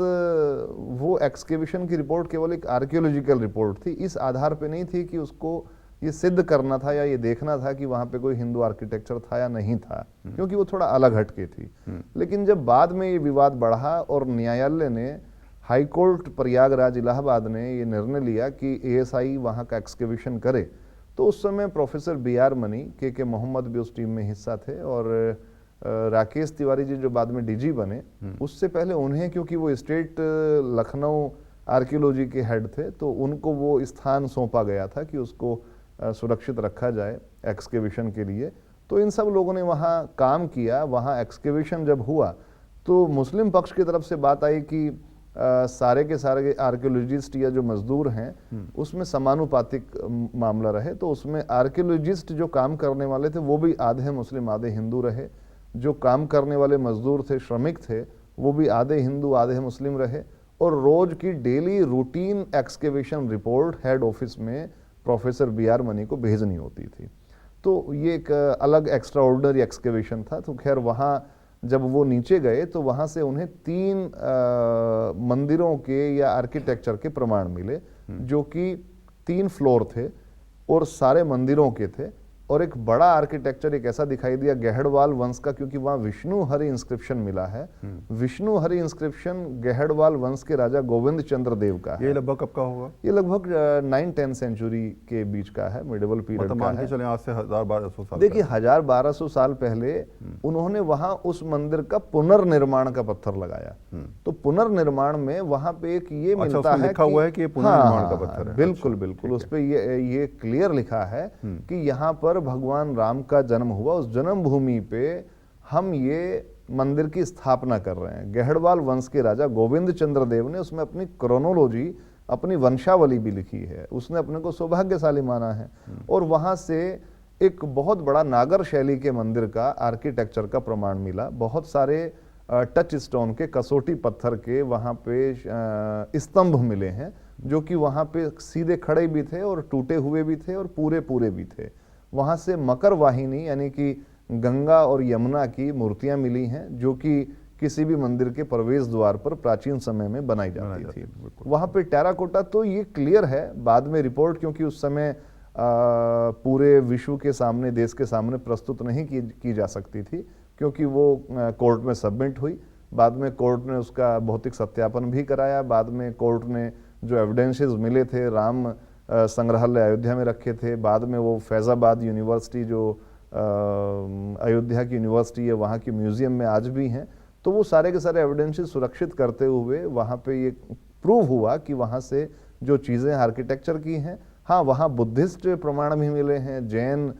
वो एक्सकेवेशन की रिपोर्ट केवल एक आर्कियोलॉजिकल रिपोर्ट थी, इस आधार पे नहीं थी कि उसको ये सिद्ध करना था या ये देखना था कि वहाँ पे कोई हिंदू आर्किटेक्चर था या नहीं था, क्योंकि वो थोड़ा अलग हटके थी। लेकिन जब बाद में ये विवाद बढ़ा और न्यायालय ने, हाई कोर्ट प्रयागराज इलाहाबाद ने ये निर्णय लिया कि एएसआई वहाँ का एक्सकेवेशन करे, तो उस समय प्रोफेसर BR मनी, के मोहम्मद भी उस टीम में हिस्सा थे, और राकेश तिवारी जी जो बाद में DG बने, उससे पहले उन्हें, क्योंकि वो स्टेट लखनऊ आर्कियोलॉजी के हेड थे, तो उनको वो स्थान सौंपा गया था कि उसको सुरक्षित रखा जाए एक्सकेवेशन के लिए। तो इन सब लोगों ने वहाँ काम किया। वहाँ एक्सकेवेशन जब हुआ तो मुस्लिम पक्ष की तरफ से बात आई कि सारे के सारे आर्कियोलॉजिस्ट या जो मजदूर हैं उसमें समानुपातिक मामला रहे। तो उसमें आर्कियोलॉजिस्ट जो काम करने वाले थे वो भी आधे मुस्लिम आधे हिंदू रहे, जो काम करने वाले मजदूर थे, श्रमिक थे, वो भी आधे हिंदू आधे मुस्लिम रहे। और रोज की daily routine excavation report head office में प्रोफेसर BR मनी को भेजनी होती थी। तो ये एक अलग एक्स्ट्रा ऑर्डिनरी एक्सकेवेशन था। तो खैर वहाँ जब वो नीचे गए तो वहाँ से उन्हें 3 मंदिरों के या आर्किटेक्चर के प्रमाण मिले, जो कि 3 फ्लोर थे और सारे मंदिरों के थे। और एक बड़ा आर्किटेक्चर एक ऐसा दिखाई दिया गहड़वाल वंश का, क्योंकि वहाँ विष्णु हरि इंस्क्रिप्शन मिला है। विष्णु हरि इंस्क्रिप्शन गहड़वाल वंश के राजा गोविंद चंद्र देव का है। ये लगभग कब का होगा? ये लगभग 9-10 सेंचुरी के बीच का है, मिडिवल पीरियड का मान है। के चले आज से 1000-1200 साल। देखिए 1000-1200 साल पहले उन्होंने वहां उस मंदिर का पुनर्निर्माण का पत्थर लगाया। तो पुनर्निर्माण में वहां पे एक ये मिलता है, लिखा हुआ है कि ये पुनर्निर्माण का पत्थर है। बिल्कुल बिल्कुल, उस पे ये क्लियर लिखा है कि यहाँ पर भगवान राम का जन्म हुआ, उस जन्म भूमि पे हम ये मंदिर की स्थापना कर रहे हैं। गहड़वाल वंश के राजा गोविंद चंद्र देव ने उसमें अपनी क्रोनोलॉजी, अपनी वंशावली भी लिखी है। उसने अपने को सौभाग्यशाली माना है। और वहां से एक बहुत बड़ा नागर शैली के मंदिर का आर्किटेक्चर का प्रमाण मिला। बहुत सारे टच स्टोन के, कसौटी पत्थर के वहां पे स्तंभ मिले हैं, जो कि वहां पे सीधे खड़े भी थे और टूटे हुए भी थे और पूरे पूरे भी थे। वहां से मकर वाहिनी यानी कि गंगा और यमुना की मूर्तियां मिली हैं, जो कि किसी भी मंदिर के प्रवेश द्वार पर प्राचीन समय में बनाई जाती थी। वहां पे टेराकोटा, तो ये क्लियर है। बाद में रिपोर्ट, क्योंकि उस समय पूरे विश्व के सामने, देश के सामने प्रस्तुत नहीं की जा सकती थी, क्योंकि वो कोर्ट में सबमिट हुई। बाद में कोर्ट ने उसका भौतिक सत्यापन भी कराया। बाद में कोर्ट ने जो एविडेंसेस मिले थे, राम संग्रहालय अयोध्या में रखे थे। बाद में वो फैजाबाद यूनिवर्सिटी, जो अयोध्या की यूनिवर्सिटी है, वहाँ की म्यूजियम में आज भी हैं। तो वो सारे के सारे एविडेंसेस सुरक्षित करते हुए वहाँ पे ये प्रूव हुआ कि वहाँ से जो चीज़ें आर्किटेक्चर की हैं, हाँ वहाँ बुद्धिस्ट प्रमाण भी मिले हैं, जैन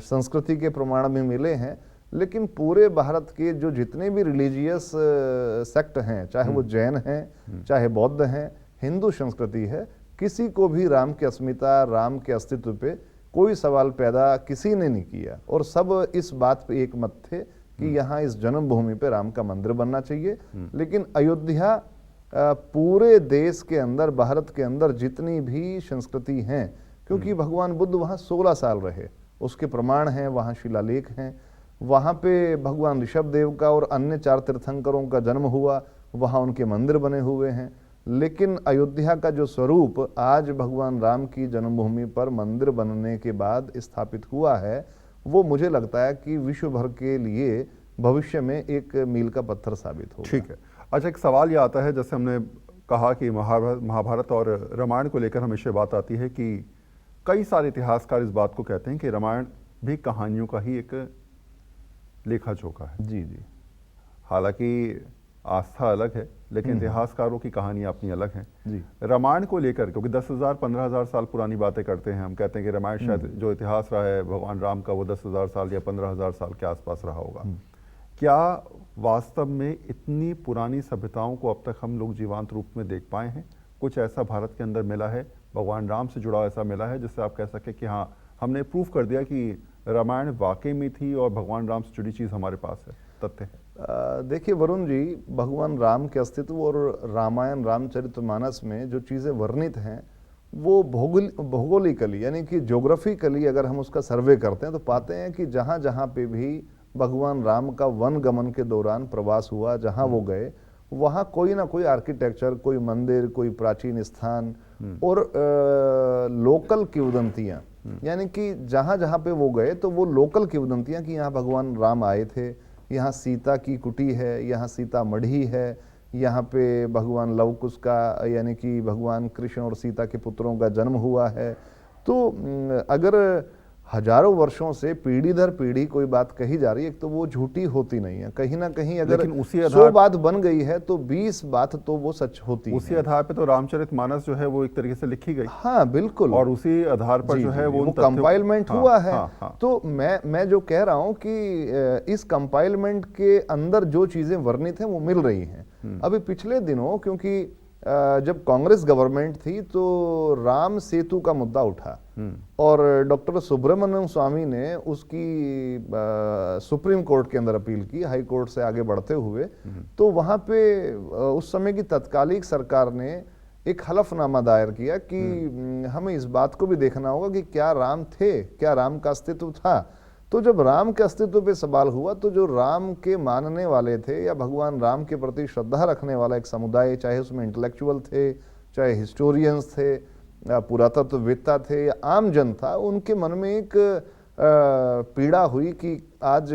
संस्कृति के प्रमाण भी मिले हैं। लेकिन पूरे भारत के जो जितने भी रिलीजियस सेक्ट हैं, चाहे वो जैन हैं, चाहे बौद्ध हैं, हिंदू संस्कृति है, किसी को भी राम की अस्मिता, राम के अस्तित्व पे कोई सवाल पैदा किसी ने नहीं किया। और सब इस बात पे एक मत थे कि यहाँ इस जन्मभूमि पे राम का मंदिर बनना चाहिए। लेकिन अयोध्या पूरे देश के अंदर, भारत के अंदर जितनी भी संस्कृति हैं, क्योंकि भगवान बुद्ध वहाँ 16 साल रहे, उसके प्रमाण हैं, वहाँ शिलालेख हैं। वहाँ पे भगवान ऋषभ देव का और अन्य 4 तीर्थंकरों का जन्म हुआ, वहाँ उनके मंदिर बने हुए हैं। लेकिन अयोध्या का जो स्वरूप आज भगवान राम की जन्मभूमि पर मंदिर बनने के बाद स्थापित हुआ है, वो मुझे लगता है कि विश्व भर के लिए भविष्य में एक मील का पत्थर साबित होगा। ठीक है। अच्छा, एक सवाल ये आता है, जैसे हमने कहा कि महाभारत और रामायण को लेकर हमेशा बात आती है कि कई सारे इतिहासकार इस बात को कहते हैं कि रामायण भी कहानियों का ही एक लेखा जोखा है। जी जी। हालांकि आस्था अलग है, लेकिन इतिहासकारों की कहानी अपनी अलग है। जी। रामायण को लेकर, क्योंकि 10,000 15,000 साल पुरानी बातें करते हैं, हम कहते हैं कि रामायण शायद जो इतिहास रहा है भगवान राम का वो 10,000 साल या 15,000 साल के आसपास रहा होगा। क्या वास्तव में इतनी पुरानी सभ्यताओं को अब तक हम लोग जीवंत रूप में देख पाए हैं? कुछ ऐसा भारत के अंदर मिला है, भगवान राम से जुड़ा ऐसा मिला है जिससे आप कह सके कि हाँ, हमने प्रूफ कर दिया कि रामायण वाकई में थी और भगवान राम से जुड़ी चीज हमारे पास है, तथ्य है? देखिए वरुण जी, भगवान राम के अस्तित्व और रामायण रामचरितमानस में जो चीज़ें वर्णित हैं वो भौगोलिकली यानी कि ज्योग्राफिकली अगर हम उसका सर्वे करते हैं तो पाते हैं कि जहाँ जहाँ पे भी भगवान राम का वन गमन के दौरान प्रवास हुआ, जहाँ वो गए, वहाँ कोई ना कोई आर्किटेक्चर, कोई मंदिर, कोई प्राचीन स्थान और लोकल किंवदंतियाँ, यानी कि जहाँ जहाँ पे वो गए तो वो लोकल किंवदंतियाँ कि यहाँ भगवान राम आए थे, यहाँ सीता की कुटी है, यहाँ सीता मढ़ी है, यहाँ पे भगवान लव कुश का यानी कि भगवान कृष्ण और सीता के पुत्रों का जन्म हुआ है। तो अगर हजारों वर्षों से पीढ़ी दर पीढ़ी कोई बात कही जा रही है तो वो झूठी होती नहीं है। कहीं ना कहीं अगर 100 बात बन गई है तो 20 बात तो वो सच होती है। उसी आधार पे तो रामचरितमानस जो है वो एक तरीके से लिखी गई। हाँ बिल्कुल, और उसी आधार पर जो है वो कंपाइलमेंट हुआ है। तो मैं जो कह रहा हूं कि इस कंपाइलमेंट के अंदर जो चीजें वर्णित हैं वो मिल रही हैं। अभी पिछले दिनों क्योंकि जब कांग्रेस गवर्नमेंट थी तो राम सेतु का मुद्दा उठा और डॉक्टर सुब्रमण्यम स्वामी ने उसकी सुप्रीम कोर्ट के अंदर अपील की, हाई कोर्ट से आगे बढ़ते हुए। तो वहां पे उस समय की तत्कालिक सरकार ने एक हलफनामा दायर किया कि हमें इस बात को भी देखना होगा कि क्या राम थे, क्या राम का अस्तित्व था। तो जब राम के अस्तित्व पे सवाल हुआ तो जो राम के मानने वाले थे या भगवान राम के प्रति श्रद्धा रखने वाला एक समुदाय, चाहे उसमें इंटेलेक्चुअल थे, चाहे हिस्टोरियंस थे, पुरातत्ववेत्ता थे या आम जन था, उनके मन में एक पीड़ा हुई कि आज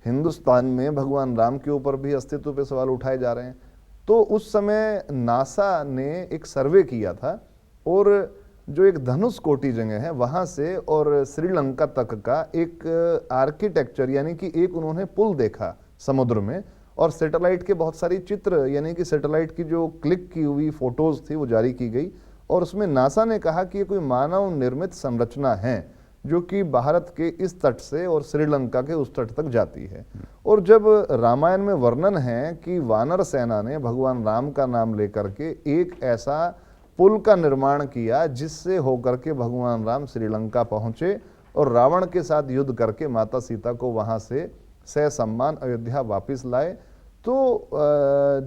हिंदुस्तान में भगवान राम के ऊपर भी अस्तित्व पे सवाल उठाए जा रहे हैं। तो उस समय नासा ने एक सर्वे किया था और जो एक धनुष कोटि जगह है वहां से और श्रीलंका तक का एक आर्किटेक्चर यानी कि एक उन्होंने पुल देखा समुद्र में और सैटेलाइट के बहुत सारी चित्र यानी कि सैटेलाइट की जो क्लिक की हुई फोटोज थी वो जारी की गई और उसमें नासा ने कहा कि ये कोई मानव निर्मित संरचना है जो कि भारत के इस तट से और श्रीलंका के उस तट तक जाती है। और जब रामायण में वर्णन है कि वानर सेना ने भगवान राम का नाम लेकर के एक ऐसा पुल का निर्माण किया जिससे होकर के भगवान राम श्रीलंका पहुंचे और रावण के साथ युद्ध करके माता सीता को वहां से ससम्मान अयोध्या वापस लाए। तो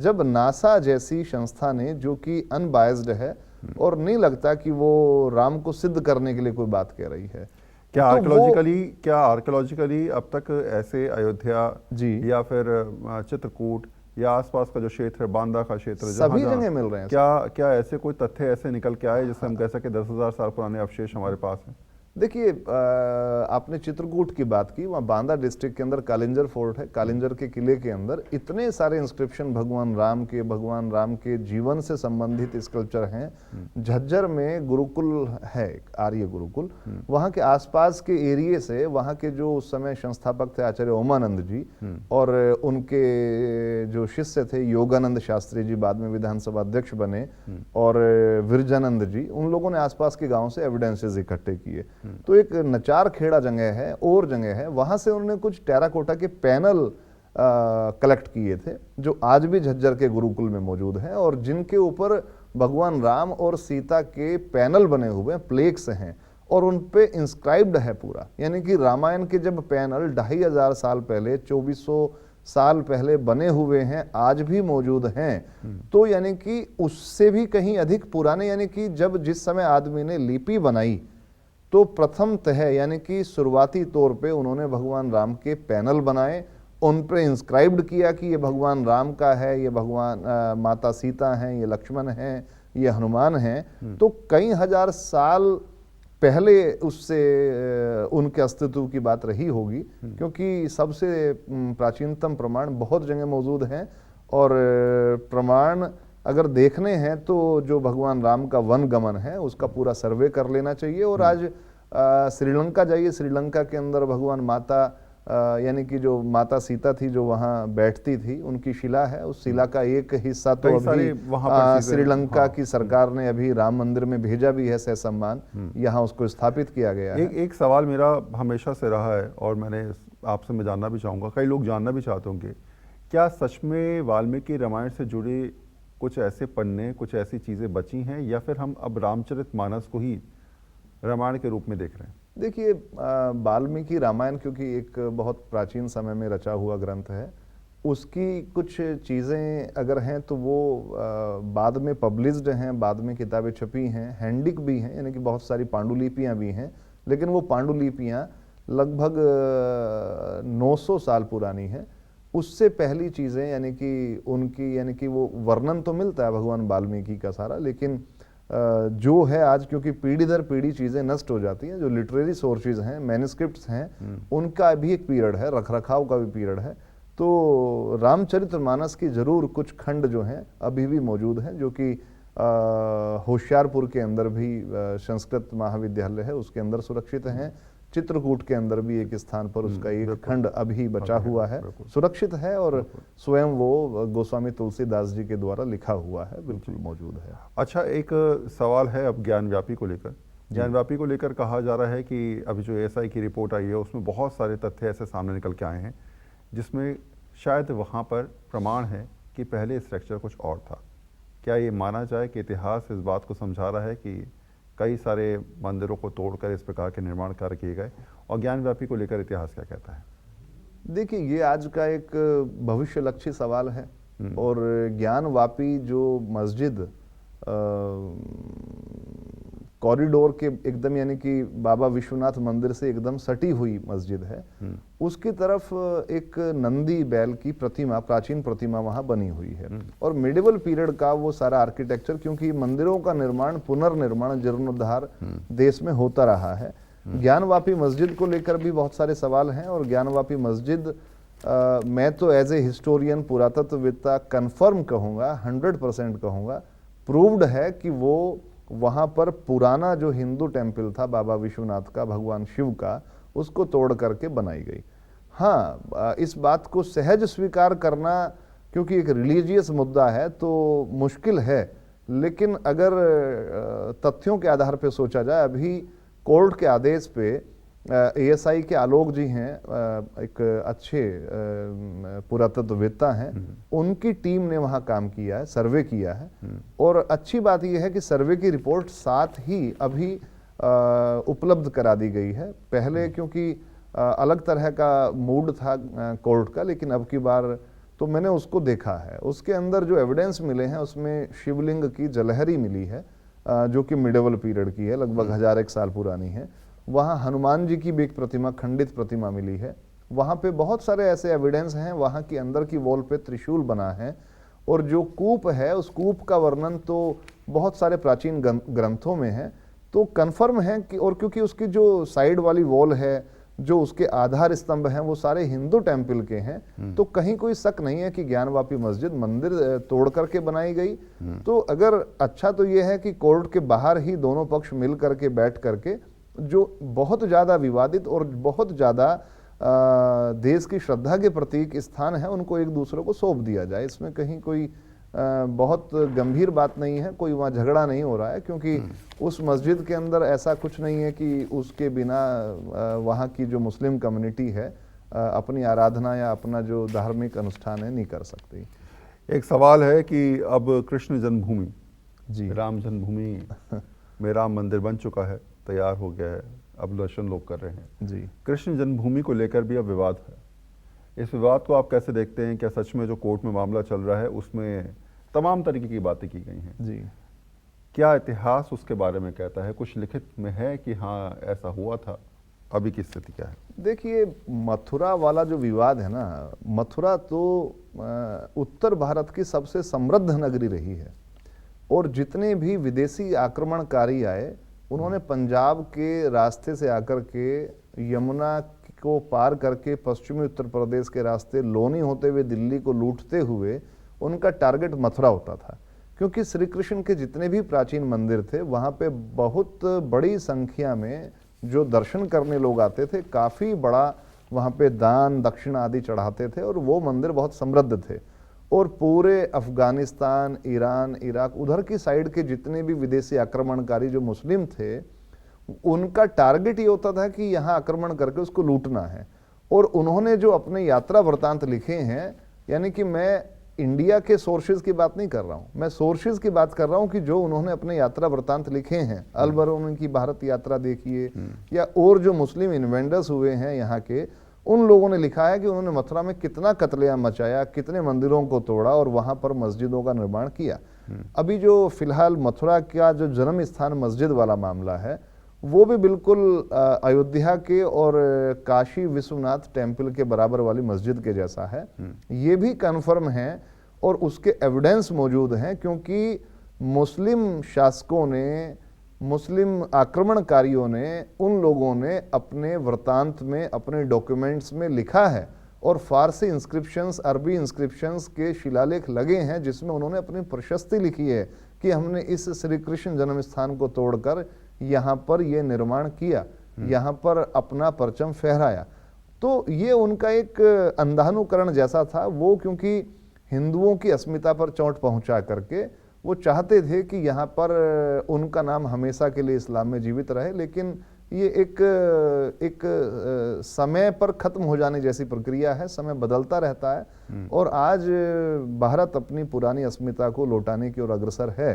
जब नासा जैसी संस्था ने, जो कि अनबायस्ड है और नहीं लगता कि वो राम को सिद्ध करने के लिए कोई बात कह रही है, क्या आर्कियोलॉजिकली अब तक ऐसे अयोध्या जी या फिर चित्रकूट या आसपास का जो क्षेत्र है, बांदा का क्षेत्र, सभी जगह मिल रहे हैं। क्या ऐसे कोई तथ्य ऐसे निकल के आए जिससे हम कह सके 10,000 साल पुराने अवशेष हमारे पास हैं? देखिए, आपने चित्रकूट की बात की, वहाँ बांदा डिस्ट्रिक्ट के अंदर कालिंजर फोर्ट है। कालिंजर के किले के अंदर इतने सारे इंस्क्रिप्शन भगवान राम के जीवन से संबंधित स्कल्पचर हैं। झज्जर में गुरुकुल है, आर्य गुरुकुल, वहाँ के आसपास के एरिए से वहाँ के जो उस समय संस्थापक थे आचार्य ओमानंद जी और उनके जो शिष्य थे योगानंद शास्त्री जी, बाद में विधानसभा अध्यक्ष बने, और विरजानंद जी, उन लोगों ने आसपास के गाँव से एविडेंसेस इकट्ठे किए। तो एक नचार खेड़ा जगह है और जगह है, वहां से उन्होंने कुछ टेराकोटा के पैनल कलेक्ट किए थे जो आज भी झज्जर के गुरुकुल में मौजूद हैं और जिनके ऊपर भगवान राम और सीता के पैनल बने हुए प्लेक्स हैं और उन पे इंस्क्राइब्ड है पूरा। यानी कि रामायण के जब पैनल 2500 साल पहले, 2400 साल पहले बने हुए हैं, आज भी मौजूद हैं, तो यानी कि उससे भी कहीं अधिक पुराने, यानी कि जब जिस समय आदमी ने लिपि बनाई तो प्रथम तह यानी कि शुरुआती तौर पे उन्होंने भगवान राम के पैनल बनाए, उन पे इंस्क्राइब्ड किया कि ये भगवान राम का है, ये भगवान माता सीता हैं, ये लक्ष्मण हैं, ये हनुमान हैं। तो कई हजार साल पहले उससे उनके अस्तित्व की बात रही होगी, क्योंकि सबसे प्राचीनतम प्रमाण बहुत जगह मौजूद हैं। और प्रमाण अगर देखने हैं तो जो भगवान राम का वन गमन है उसका पूरा सर्वे कर लेना चाहिए। और आज श्रीलंका जाइए, श्रीलंका के अंदर भगवान माता यानी कि जो माता सीता थी जो वहाँ बैठती थी, उनकी शिला है। उस शिला का एक हिस्सा तो अभी श्रीलंका की सरकार ने अभी राम मंदिर में भेजा भी है, सह सम्मान यहाँ उसको स्थापित किया गया है। एक सवाल मेरा हमेशा से रहा है और मैंने आपसे मैं जानना भी चाहूँगा, कई लोग जानना भी चाहते होंगे, क्या सच में वाल्मीकि रामायण से जुड़े कुछ ऐसे पन्ने, कुछ ऐसी चीज़ें बची हैं, या फिर हम अब रामचरितमानस को ही रामायण के रूप में देख रहे हैं? देखिए, वाल्मीकि रामायण क्योंकि एक बहुत प्राचीन समय में रचा हुआ ग्रंथ है, उसकी कुछ चीज़ें अगर हैं तो वो बाद में पब्लिश्ड हैं, बाद में किताबें छपी हैं, हैंडिक भी हैं, यानी कि बहुत सारी पांडुलिपियाँ भी हैं। लेकिन वो पांडुलिपियाँ लगभग 900 साल पुरानी हैं। उससे पहली चीज़ें यानी कि उनकी यानी कि वो वर्णन तो मिलता है भगवान वाल्मीकि का सारा, लेकिन जो है आज क्योंकि पीढ़ी दर पीढ़ी चीज़ें नष्ट हो जाती हैं, जो लिटरेरी सोर्सेज हैं, मैन्युस्क्रिप्ट्स हैं, उनका भी एक पीरियड है, रखरखाव का भी पीरियड है। तो रामचरितमानस की जरूर कुछ खंड जो हैं अभी भी मौजूद हैं, जो कि होशियारपुर के अंदर भी संस्कृत महाविद्यालय है, उसके अंदर सुरक्षित हैं। चित्रकूट के अंदर भी एक स्थान पर उसका एक खंड अभी बचा हुआ है, सुरक्षित है, और स्वयं वो गोस्वामी तुलसीदास जी के द्वारा लिखा हुआ है, बिल्कुल मौजूद है। अच्छा, एक सवाल है अब ज्ञानव्यापी को लेकर। ज्ञानव्यापी को लेकर कहा जा रहा है कि अभी जो एएसआई की रिपोर्ट आई है उसमें बहुत सारे तथ्य ऐसे सामने निकल के आए हैं जिसमें शायद वहाँ पर प्रमाण है कि पहले स्ट्रक्चर कुछ और था। क्या ये माना जाए कि इतिहास इस बात को समझा रहा है कि कई सारे मंदिरों को तोड़कर इस प्रकार के निर्माण कार्य किए गए? और ज्ञानव्यापी को लेकर इतिहास क्या कहता है? देखिए, ये आज का एक भविष्य लक्ष्य सवाल है। और ज्ञानवापी जो मस्जिद कॉरिडोर के एकदम यानी कि बाबा विश्वनाथ मंदिर से एकदम सटी हुई मस्जिद है, उसकी तरफ एक नंदी बैल की प्रतिमा, प्राचीन प्रतिमा वहां बनी हुई है। और मिडिवल पीरियड का वो सारा आर्किटेक्चर, क्योंकि मंदिरों का निर्माण, पुनर्निर्माण, जीर्णोद्धार देश में होता रहा है। ज्ञानवापी मस्जिद को लेकर भी बहुत सारे सवाल हैं। और ज्ञानवापी मस्जिद मैं तो एज ए हिस्टोरियन, पुरातत्ववेत्ता कंफर्म कहूँगा, 100% कहूँगा, प्रूव्ड है कि वो वहाँ पर पुराना जो हिंदू टेम्पल था बाबा विश्वनाथ का, भगवान शिव का, उसको तोड़ करके बनाई गई। हाँ, इस बात को सहज स्वीकार करना क्योंकि एक रिलीजियस मुद्दा है तो मुश्किल है, लेकिन अगर तथ्यों के आधार पे सोचा जाए, अभी कोर्ट के आदेश पे एएसआई के आलोक जी हैं, एक अच्छे पुरातत्ववेत्ता हैं, उनकी टीम ने वहाँ काम किया है, सर्वे किया है। और अच्छी बात यह है कि सर्वे की रिपोर्ट साथ ही अभी उपलब्ध करा दी गई है। पहले क्योंकि अलग तरह का मूड था कोर्ट का, लेकिन अब की बार तो मैंने उसको देखा है। उसके अंदर जो एविडेंस मिले हैं उसमें शिवलिंग की जलहरी मिली है, जो कि मिडिवल पीरियड की है, लगभग 1001 साल पुरानी है। वहाँ हनुमान जी की भी एक प्रतिमा, खंडित प्रतिमा मिली है। वहाँ पे बहुत सारे ऐसे एविडेंस हैं। वहाँ की अंदर की वॉल पे त्रिशूल बना है, और जो कूप है उस कूप का वर्णन तो बहुत सारे प्राचीन ग्रंथों में है। तो कन्फर्म है कि, और क्योंकि उसकी जो साइड वाली वॉल है, जो उसके आधार स्तंभ हैं, वो सारे हिंदू टेम्पल के हैं, तो कहीं कोई शक नहीं है कि ज्ञानवापी मस्जिद मंदिर तोड़ करके बनाई गई। तो अगर अच्छा तो ये है कि कोर्ट के बाहर ही दोनों पक्ष मिल करके बैठ करके जो बहुत ज़्यादा विवादित और बहुत ज़्यादा देश की श्रद्धा के प्रतीक स्थान है, उनको एक दूसरे को सौंप दिया जाए। इसमें कहीं कोई बहुत गंभीर बात नहीं है, कोई वहाँ झगड़ा नहीं हो रहा है, क्योंकि उस मस्जिद के अंदर ऐसा कुछ नहीं है कि उसके बिना वहाँ की जो मुस्लिम कम्युनिटी है अपनी आराधना या अपना जो धार्मिक अनुष्ठान है नहीं कर सकती। एक सवाल है कि अब कृष्ण जन्मभूमि, जी, राम जन्मभूमि में राम मंदिर बन चुका है, तैयार हो गया है, अभिलषण लोग कर रहे हैं। जी। कृष्ण जन्मभूमि को लेकर भी अब विवाद है। इस विवाद को आप कैसे देखते हैं? क्या सच में जो कोर्ट में मामला चल रहा है उसमें तमाम तरीके की बातें की गई हैं? जी। क्या इतिहास उसके बारे में कहता है? कुछ लिखित में है कि हाँ ऐसा हुआ था? अभी की स्थिति क्या है? देखिए, मथुरा वाला जो विवाद है ना, मथुरा तो उत्तर भारत की सबसे समृद्ध नगरी रही है और जितने भी विदेशी आक्रमणकारी आए उन्होंने पंजाब के रास्ते से आकर के यमुना को पार करके पश्चिमी उत्तर प्रदेश के रास्ते लोनी होते हुए दिल्ली को लूटते हुए उनका टारगेट मथुरा होता था, क्योंकि श्री कृष्ण के जितने भी प्राचीन मंदिर थे वहाँ पे बहुत बड़ी संख्या में जो दर्शन करने लोग आते थे, काफ़ी बड़ा वहाँ पे दान दक्षिणा आदि चढ़ाते थे और वो मंदिर बहुत समृद्ध थे। और पूरे अफगानिस्तान, ईरान, इराक, उधर की साइड के जितने भी विदेशी आक्रमणकारी जो मुस्लिम थे, उनका टारगेट ये होता था कि यहाँ आक्रमण करके उसको लूटना है। और उन्होंने जो अपने यात्रा वृत्तांत लिखे हैं, यानी कि मैं इंडिया के सोर्सेज की बात नहीं कर रहा हूँ, मैं सोर्सेज की बात कर रहा हूँ कि जो उन्होंने अपने यात्रा वृत्तांत लिखे हैं, अल बरूनी की भारत यात्रा देखिए, या और जो मुस्लिम इन्वेंडर्स हुए हैं यहाँ के, उन लोगों ने लिखा है कि उन्होंने मथुरा में कितना कत्लेआम मचाया, कितने मंदिरों को तोड़ा और वहां पर मस्जिदों का निर्माण किया। अभी जो फिलहाल मथुरा का जो जन्म स्थान मस्जिद वाला मामला है, वो भी बिल्कुल अयोध्या के और काशी विश्वनाथ टेम्पल के बराबर वाली मस्जिद के जैसा है। ये भी कन्फर्म है और उसके एविडेंस मौजूद हैं, क्योंकि मुस्लिम शासकों ने, मुस्लिम आक्रमणकारियों ने, उन लोगों ने अपने वृत्तांत में, अपने डॉक्यूमेंट्स में लिखा है और फारसी इंस्क्रिप्शंस, अरबी इंस्क्रिप्शंस के शिलालेख लगे हैं जिसमें उन्होंने अपनी प्रशस्ति लिखी है कि हमने इस श्री कृष्ण जन्म स्थान को तोड़कर यहाँ पर ये निर्माण किया, यहाँ पर अपना परचम फहराया। तो ये उनका एक अंधानुकरण जैसा था। वो क्योंकि हिंदुओं की अस्मिता पर चोट पहुंचा करके वो चाहते थे कि यहाँ पर उनका नाम हमेशा के लिए इस्लाम में जीवित रहे, लेकिन ये एक समय पर खत्म हो जाने जैसी प्रक्रिया है। समय बदलता रहता है और आज भारत अपनी पुरानी अस्मिता को लौटाने की ओर अग्रसर है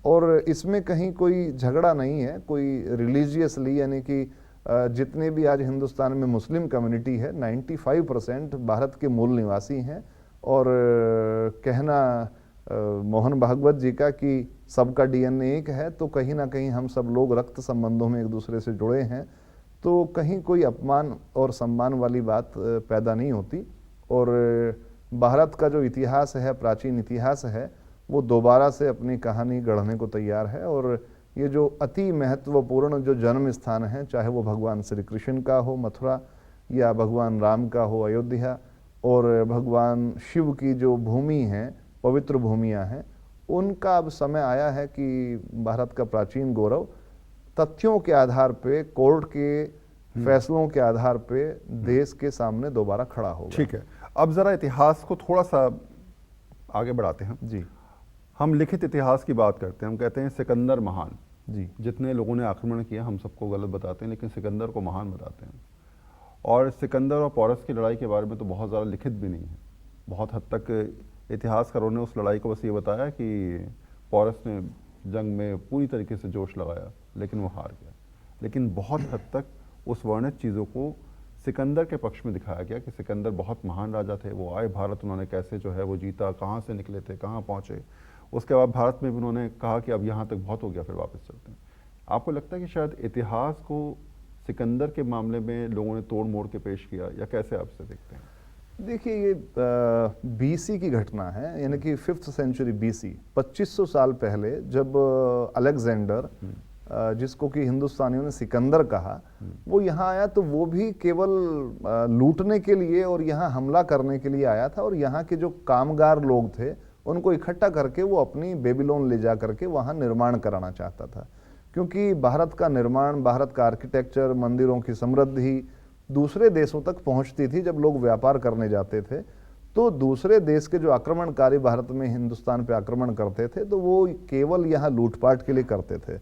और इसमें कहीं कोई झगड़ा नहीं है, कोई रिलीजियसली, यानी कि जितने भी आज हिंदुस्तान में मुस्लिम कम्युनिटी है, 95% भारत के मूल निवासी हैं। और कहना मोहन भागवत जी का कि सबका डीएनए एक है, तो कहीं ना कहीं हम सब लोग रक्त संबंधों में एक दूसरे से जुड़े हैं, तो कहीं कोई अपमान और सम्मान वाली बात पैदा नहीं होती। और भारत का जो इतिहास है, प्राचीन इतिहास है, वो दोबारा से अपनी कहानी गढ़ने को तैयार है। और ये जो अति महत्वपूर्ण जो जन्म स्थान है, चाहे वो भगवान श्री कृष्ण का हो मथुरा, या भगवान राम का हो अयोध्या, और भगवान शिव की जो भूमि है, पवित्र भूमियां हैं, उनका अब समय आया है कि भारत का प्राचीन गौरव तथ्यों के आधार पे, कोर्ट के फैसलों के आधार पे देश के सामने दोबारा खड़ा होगा। ठीक है, अब जरा इतिहास को थोड़ा सा आगे बढ़ाते हैं जी। हम लिखित इतिहास की बात करते हैं, हम कहते हैं सिकंदर महान। जी। जितने लोगों ने आक्रमण किया हम सबको गलत बताते हैं, लेकिन सिकंदर को महान बताते हैं। और सिकंदर और पोरस की लड़ाई के बारे में तो बहुत ज़्यादा लिखित भी नहीं है। बहुत हद तक इतिहासकारों ने उस लड़ाई को बस ये बताया कि पोरस ने जंग में पूरी तरीके से जोश लगाया, लेकिन वो हार गया। लेकिन बहुत हद तक उस वर्णित चीज़ों को सिकंदर के पक्ष में दिखाया गया कि सिकंदर बहुत महान राजा थे, वो आए भारत, उन्होंने कैसे जो है वो जीता, कहाँ से निकले थे, कहाँ पहुँचे। उसके बाद भारत में भी उन्होंने कहा कि अब यहाँ तक बहुत हो गया, फिर वापस चलते हैं। आपको लगता है कि शायद इतिहास को सिकंदर के मामले में लोगों ने तोड़ मोड़ के पेश किया, या कैसे आप इसे देखते हैं? देखिए, ये बीसी की घटना है, यानी कि 5th सेंचुरी बीसी, 2500 साल पहले, जब अलेक्जेंडर, जिसको कि हिंदुस्तानियों ने सिकंदर कहा, वो यहाँ आया, तो वो भी केवल लूटने के लिए और यहाँ हमला करने के लिए आया था। और यहाँ के जो कामगार लोग थे उनको इकट्ठा करके वो अपनी बेबीलोन ले जा करके वहाँ निर्माण कराना चाहता था, क्योंकि भारत का निर्माण, भारत का आर्किटेक्चर, मंदिरों की समृद्धि दूसरे देशों तक पहुंचती थी। जब लोग व्यापार करने जाते थे तो दूसरे देश के जो आक्रमणकारी भारत में, हिंदुस्तान पे आक्रमण करते थे, तो वो केवल यहाँ लूटपाट के लिए करते थे।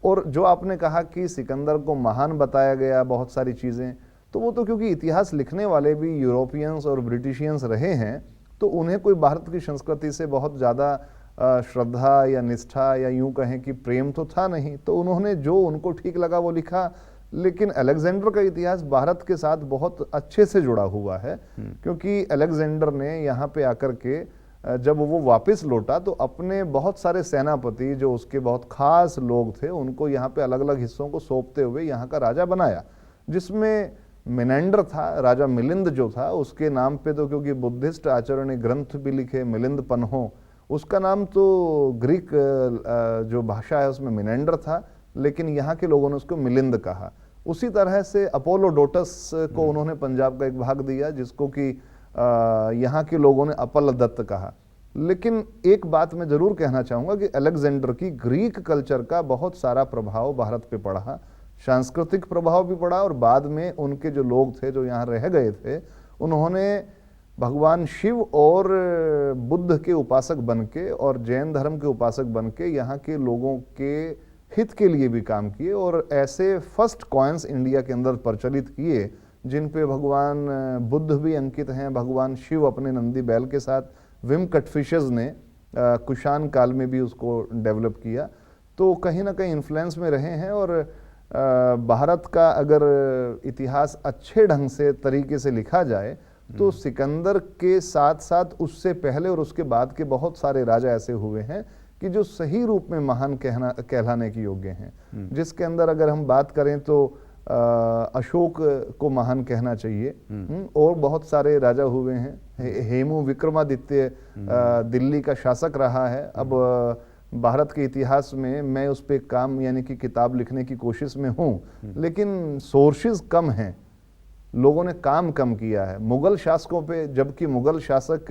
और जो आपने कहा कि सिकंदर को महान बताया गया बहुत सारी चीज़ें, तो वो तो क्योंकि इतिहास लिखने वाले भी यूरोपियंस और ब्रिटिशियंस रहे हैं, तो उन्हें कोई भारत की संस्कृति से बहुत ज़्यादा श्रद्धा या निष्ठा या यूं कहें कि प्रेम तो था नहीं, तो उन्होंने जो उनको ठीक लगा वो लिखा। लेकिन अलेक्जेंडर का इतिहास भारत के साथ बहुत अच्छे से जुड़ा हुआ है, क्योंकि अलेक्जेंडर ने यहाँ पे आकर के जब वो वापस लौटा तो अपने बहुत सारे सेनापति जो उसके बहुत खास लोग थे उनको यहाँ पे अलग अलग हिस्सों को सौंपते हुए यहाँ का राजा बनाया, जिसमें मिनेंडर था। राजा मिलिंद जो था उसके नाम पे तो, क्योंकि बुद्धिस्ट आचार्य ने ग्रंथ भी लिखे, मिलिंद पन्हो, उसका नाम तो ग्रीक जो भाषा है उसमें मिनेंडर था, लेकिन यहाँ के लोगों ने उसको मिलिंद कहा। उसी तरह से अपोलोडोटस को उन्होंने पंजाब का एक भाग दिया, जिसको कि यहाँ के लोगों ने अपल दत्त कहा। लेकिन एक बात मैं जरूर कहना चाहूँगा कि अलेक्जेंडर की ग्रीक कल्चर का बहुत सारा प्रभाव भारत पे पड़ा, सांस्कृतिक प्रभाव भी पड़ा, और बाद में उनके जो लोग थे जो यहाँ रह गए थे उन्होंने भगवान शिव और बुद्ध के उपासक बनके और जैन धर्म के उपासक बनके यहाँ के लोगों के हित के लिए भी काम किए, और ऐसे फर्स्ट कॉइन्स इंडिया के अंदर प्रचलित किए जिन पे भगवान बुद्ध भी अंकित हैं, भगवान शिव अपने नंदी बैल के साथ, विम कटफिशेस ने कुषाण काल में भी उसको डेवलप किया। तो कहीं ना कहीं इन्फ्लुएंस में रहे हैं। और भारत का अगर इतिहास अच्छे ढंग से तरीके से लिखा जाए तो सिकंदर के साथ साथ उससे पहले और उसके बाद के बहुत सारे राजा ऐसे हुए हैं कि जो सही रूप में महान कहलाने के योग्य हैं, जिसके अंदर अगर हम बात करें तो अशोक को महान कहना चाहिए। और बहुत सारे राजा हुए हैं। हेमू विक्रमादित्य दिल्ली का शासक रहा है। अब भारत के इतिहास में मैं उस पर काम यानी कि किताब लिखने की कोशिश में हूँ, लेकिन सोर्सेज कम हैं, लोगों ने काम कम किया है मुगल शासकों पे, जबकि मुगल शासक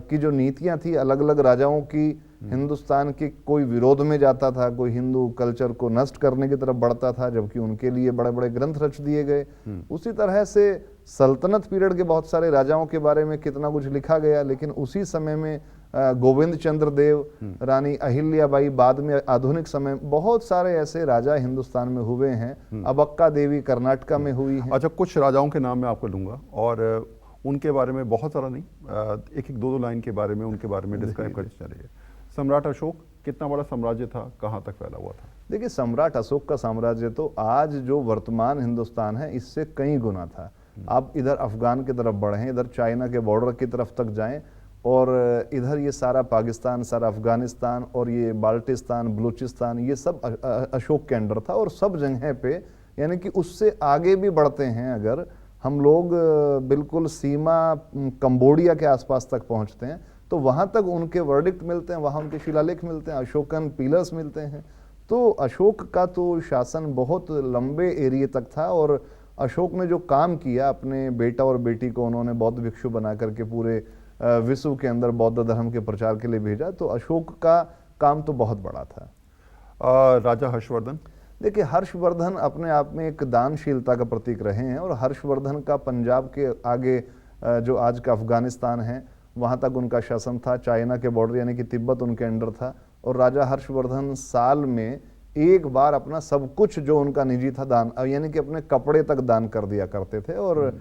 की जो नीतियां थी अलग अलग राजाओं की, हिंदुस्तान के कोई विरोध में जाता था, कोई हिंदू कल्चर को नष्ट करने की तरफ बढ़ता था, जबकि उनके लिए बड़े बड़े ग्रंथ रच दिए गए। उसी तरह से सल्तनत पीरियड के बहुत सारे राजाओं के बारे में कितना कुछ लिखा गया, लेकिन उसी समय में गोविंद चंद्र देव, रानी अहिल्याबाई, बाद में आधुनिक समय बहुत सारे ऐसे राजा हिंदुस्तान में हुए हैं। अबक्का देवी कर्नाटका में हुई है। अच्छा, कुछ राजाओं के नाम मैं आपको लूंगा और उनके बारे में बहुत सारा नहीं, एक एक दो लाइन के बारे में उनके बारे में डिस्क्राइब करते चलिए। सम्राट अशोक कितना बड़ा साम्राज्य था, कहाँ तक फैला हुआ था? देखिए, सम्राट अशोक का साम्राज्य तो आज जो वर्तमान हिंदुस्तान है इससे कई गुना था। आप इधर अफगान की तरफ बढ़ें, इधर चाइना के बॉर्डर की तरफ तक जाएं, और इधर ये सारा पाकिस्तान, सारा अफगानिस्तान और ये बाल्टिस्तान, बलूचिस्तान, ये सब अशोक के अंडर था। और सब जगह पे यानी कि उससे आगे भी बढ़ते हैं, अगर हम लोग बिल्कुल सीमा कंबोडिया के आसपास तक पहुंचते हैं तो वहां तक उनके वर्डिक्ट मिलते हैं, वहां उनके शिलालेख मिलते हैं, अशोकन पिलर्स मिलते हैं। तो अशोक का तो शासन बहुत लंबे एरिया तक था, और अशोक ने जो काम किया, अपने बेटा और बेटी को उन्होंने बौद्ध भिक्षु बना करके पूरे विश्व के अंदर बौद्ध धर्म के प्रचार के लिए भेजा, तो अशोक का काम तो बहुत बड़ा था। राजा हर्षवर्धन? देखिए, हर्षवर्धन अपने आप में एक दानशीलता का प्रतीक रहे हैं, और हर्षवर्धन का पंजाब के आगे जो आज का अफगानिस्तान है वहाँ तक उनका शासन था। चाइना के बॉर्डर यानी कि तिब्बत उनके अंडर था, और राजा हर्षवर्धन साल में एक बार अपना सब कुछ जो उनका निजी था दान, यानी कि अपने कपड़े तक दान कर दिया करते थे। और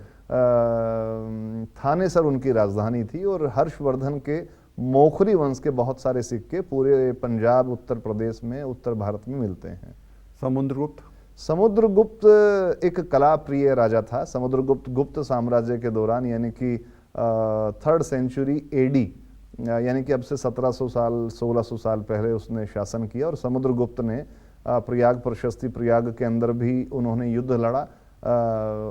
थानेसर उनकी राजधानी थी, और हर्षवर्धन के मोखरी वंश के बहुत सारे सिक्के पूरे पंजाब, उत्तर प्रदेश में, उत्तर भारत में मिलते हैं। समुद्रगुप्त? समुद्रगुप्त एक कला प्रिय राजा था। समुद्रगुप्त गुप्त साम्राज्य के दौरान यानी कि 3rd सेंचुरी एडी, यानी कि अब से 1700 साल 1600 साल पहले उसने शासन किया। और समुद्रगुप्त ने प्रयाग प्रशस्ति, प्रयाग के अंदर भी उन्होंने युद्ध लड़ा,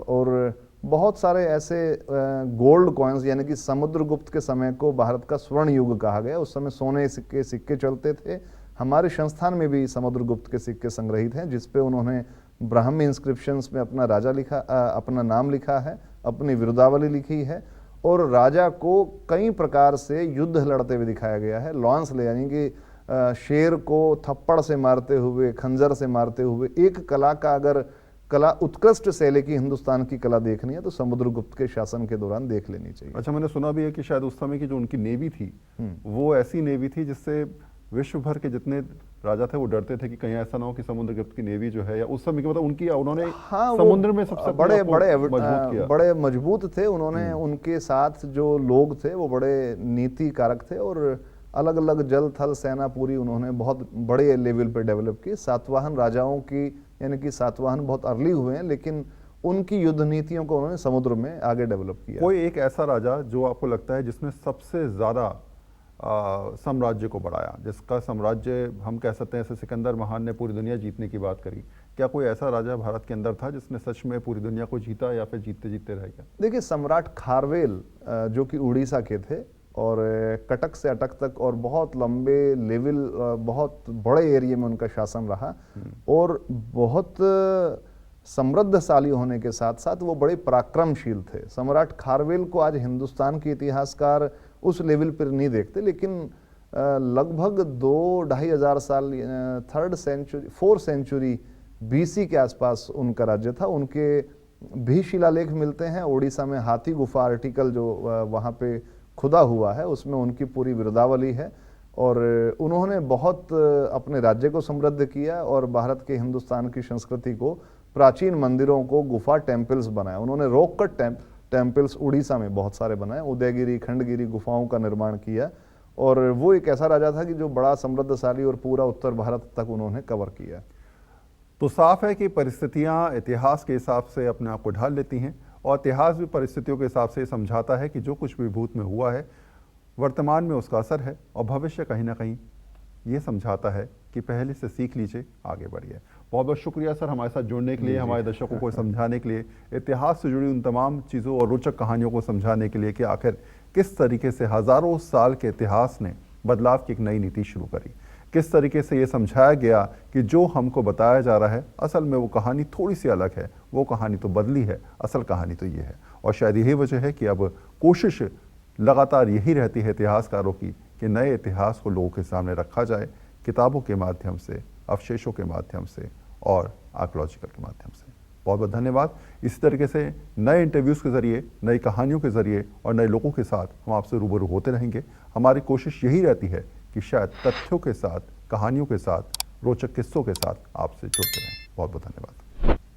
और बहुत सारे ऐसे गोल्ड कॉइन्स, यानी कि समुद्रगुप्त के समय को भारत का स्वर्ण युग कहा गया। उस समय सोने के सिक्के चलते थे। हमारे संस्थान में भी समुद्रगुप्त के सिक्के संग्रहित हैं, जिसपे उन्होंने ब्राह्मी इंस्क्रिप्शंस में अपना राजा लिखा, अपना नाम लिखा है, अपनी विरुदावली लिखी है, और राजा को कई प्रकार से युद्ध लड़ते हुए दिखाया गया है। लॉन्स ले यानी कि शेर को थप्पड़ से मारते हुए, खंजर से मारते हुए। एक कला का अगर कला उत्कृष्ट शैली की हिंदुस्तान की कला देखनी है तो समुद्रगुप्त के शासन के दौरान देख लेनी चाहिए। अच्छा, मैंने सुना भी है कि शायद उस समय की जो उनकी नेवी थी वो ऐसी नेवी थी जिससे विश्व भर के जितने राजा थे वो डरते थे कि कहीं ऐसा ना हो कि समुद्रगुप्त की नेवी जो है, या उस समय की मतलब उनकी, उन्होंने समुद्र में सबसे बड़े मजबूत थे। उन्होंने उनके साथ जो लोग थे वो बड़े नीति कारक थे, और अलग अलग जल थल सेना पूरी उन्होंने बहुत बड़े लेवल पे डेवलप की। सातवाहन राजाओं की, यानी कि सातवाहन बहुत अर्ली हुए हैं, लेकिन उनकी युद्ध नीतियों को उन्होंने समुद्र में आगे डेवलप किया। कोई एक ऐसा राजा जो आपको लगता है जिसने सबसे ज़्यादा साम्राज्य को बढ़ाया, जिसका साम्राज्य हम कह सकते हैं, जैसे सिकंदर महान ने पूरी दुनिया जीतने की बात करी, क्या कोई ऐसा राजा भारत के अंदर था जिसने सच में पूरी दुनिया को जीता या फिर जीतते जीतते रह गया? देखिए, सम्राट खारवेल जो कि उड़ीसा के थे और कटक से अटक तक और बहुत लंबे लेवल, बहुत बड़े एरिया में उनका शासन रहा और बहुत समृद्धशाली होने के साथ साथ वो बड़े पराक्रमशील थे। सम्राट खारवेल को आज हिंदुस्तान के इतिहासकार उस लेवल पर नहीं देखते, लेकिन लगभग 2-2,500 साल, 4th सेंचुरी BC के आसपास उनका राज्य था। उनके भी शिलालेख मिलते हैं। उड़ीसा में हाथी गुफा आर्टिकल जो वहाँ पे खुदा हुआ है, उसमें उनकी पूरी विरदावली है और उन्होंने बहुत अपने राज्य को समृद्ध किया और भारत के, हिंदुस्तान की संस्कृति को, प्राचीन मंदिरों को, गुफा टेम्पल्स बनाया। उन्होंने रॉक कट टेम्पल्स उड़ीसा में बहुत सारे बनाए, उदयगिरी, खंडगिरी गुफाओं का निर्माण किया और वो एक ऐसा राजा था कि जो बड़ा समृद्धशाली और पूरा उत्तर भारत तक उन्होंने कवर किया। तो साफ है कि परिस्थितियां इतिहास के हिसाब से अपने आप को ढाल लेती हैं और इतिहास भी परिस्थितियों के हिसाब से समझाता है कि जो कुछ भी भूत में हुआ है वर्तमान में उसका असर है और भविष्य कहीं ना कहीं ये समझाता है कि पहले से सीख लीजिए, आगे बढ़िए। बहुत बहुत शुक्रिया सर हमारे साथ जुड़ने के लिए, हमारे दर्शकों को समझाने के लिए, इतिहास से जुड़ी उन तमाम चीज़ों और रोचक कहानियों को समझाने के लिए कि आखिर किस तरीके से हज़ारों साल के इतिहास ने बदलाव की एक नई नीति शुरू करी, किस तरीके से ये समझाया गया कि जो हमको बताया जा रहा है असल में वो कहानी थोड़ी सी अलग है, वो कहानी तो बदली है, असल कहानी तो ये है। और शायद यही वजह है कि अब कोशिश लगातार यही रहती है इतिहासकारों की कि नए इतिहास को लोगों के सामने रखा जाए, किताबों के माध्यम से, अवशेषों के माध्यम से और आर्कियोलॉजिकल के माध्यम से। बहुत बहुत धन्यवाद। इसी तरीके से नए इंटरव्यूज़ के ज़रिए, नई कहानियों के ज़रिए और नए लोगों के साथ हम आपसे रूबरू होते रहेंगे। हमारी कोशिश यही रहती है कि शायद तथ्यों के साथ, कहानियों के साथ, रोचक किस्सों के साथ आपसे जुड़ते रहें। बहुत बहुत धन्यवाद।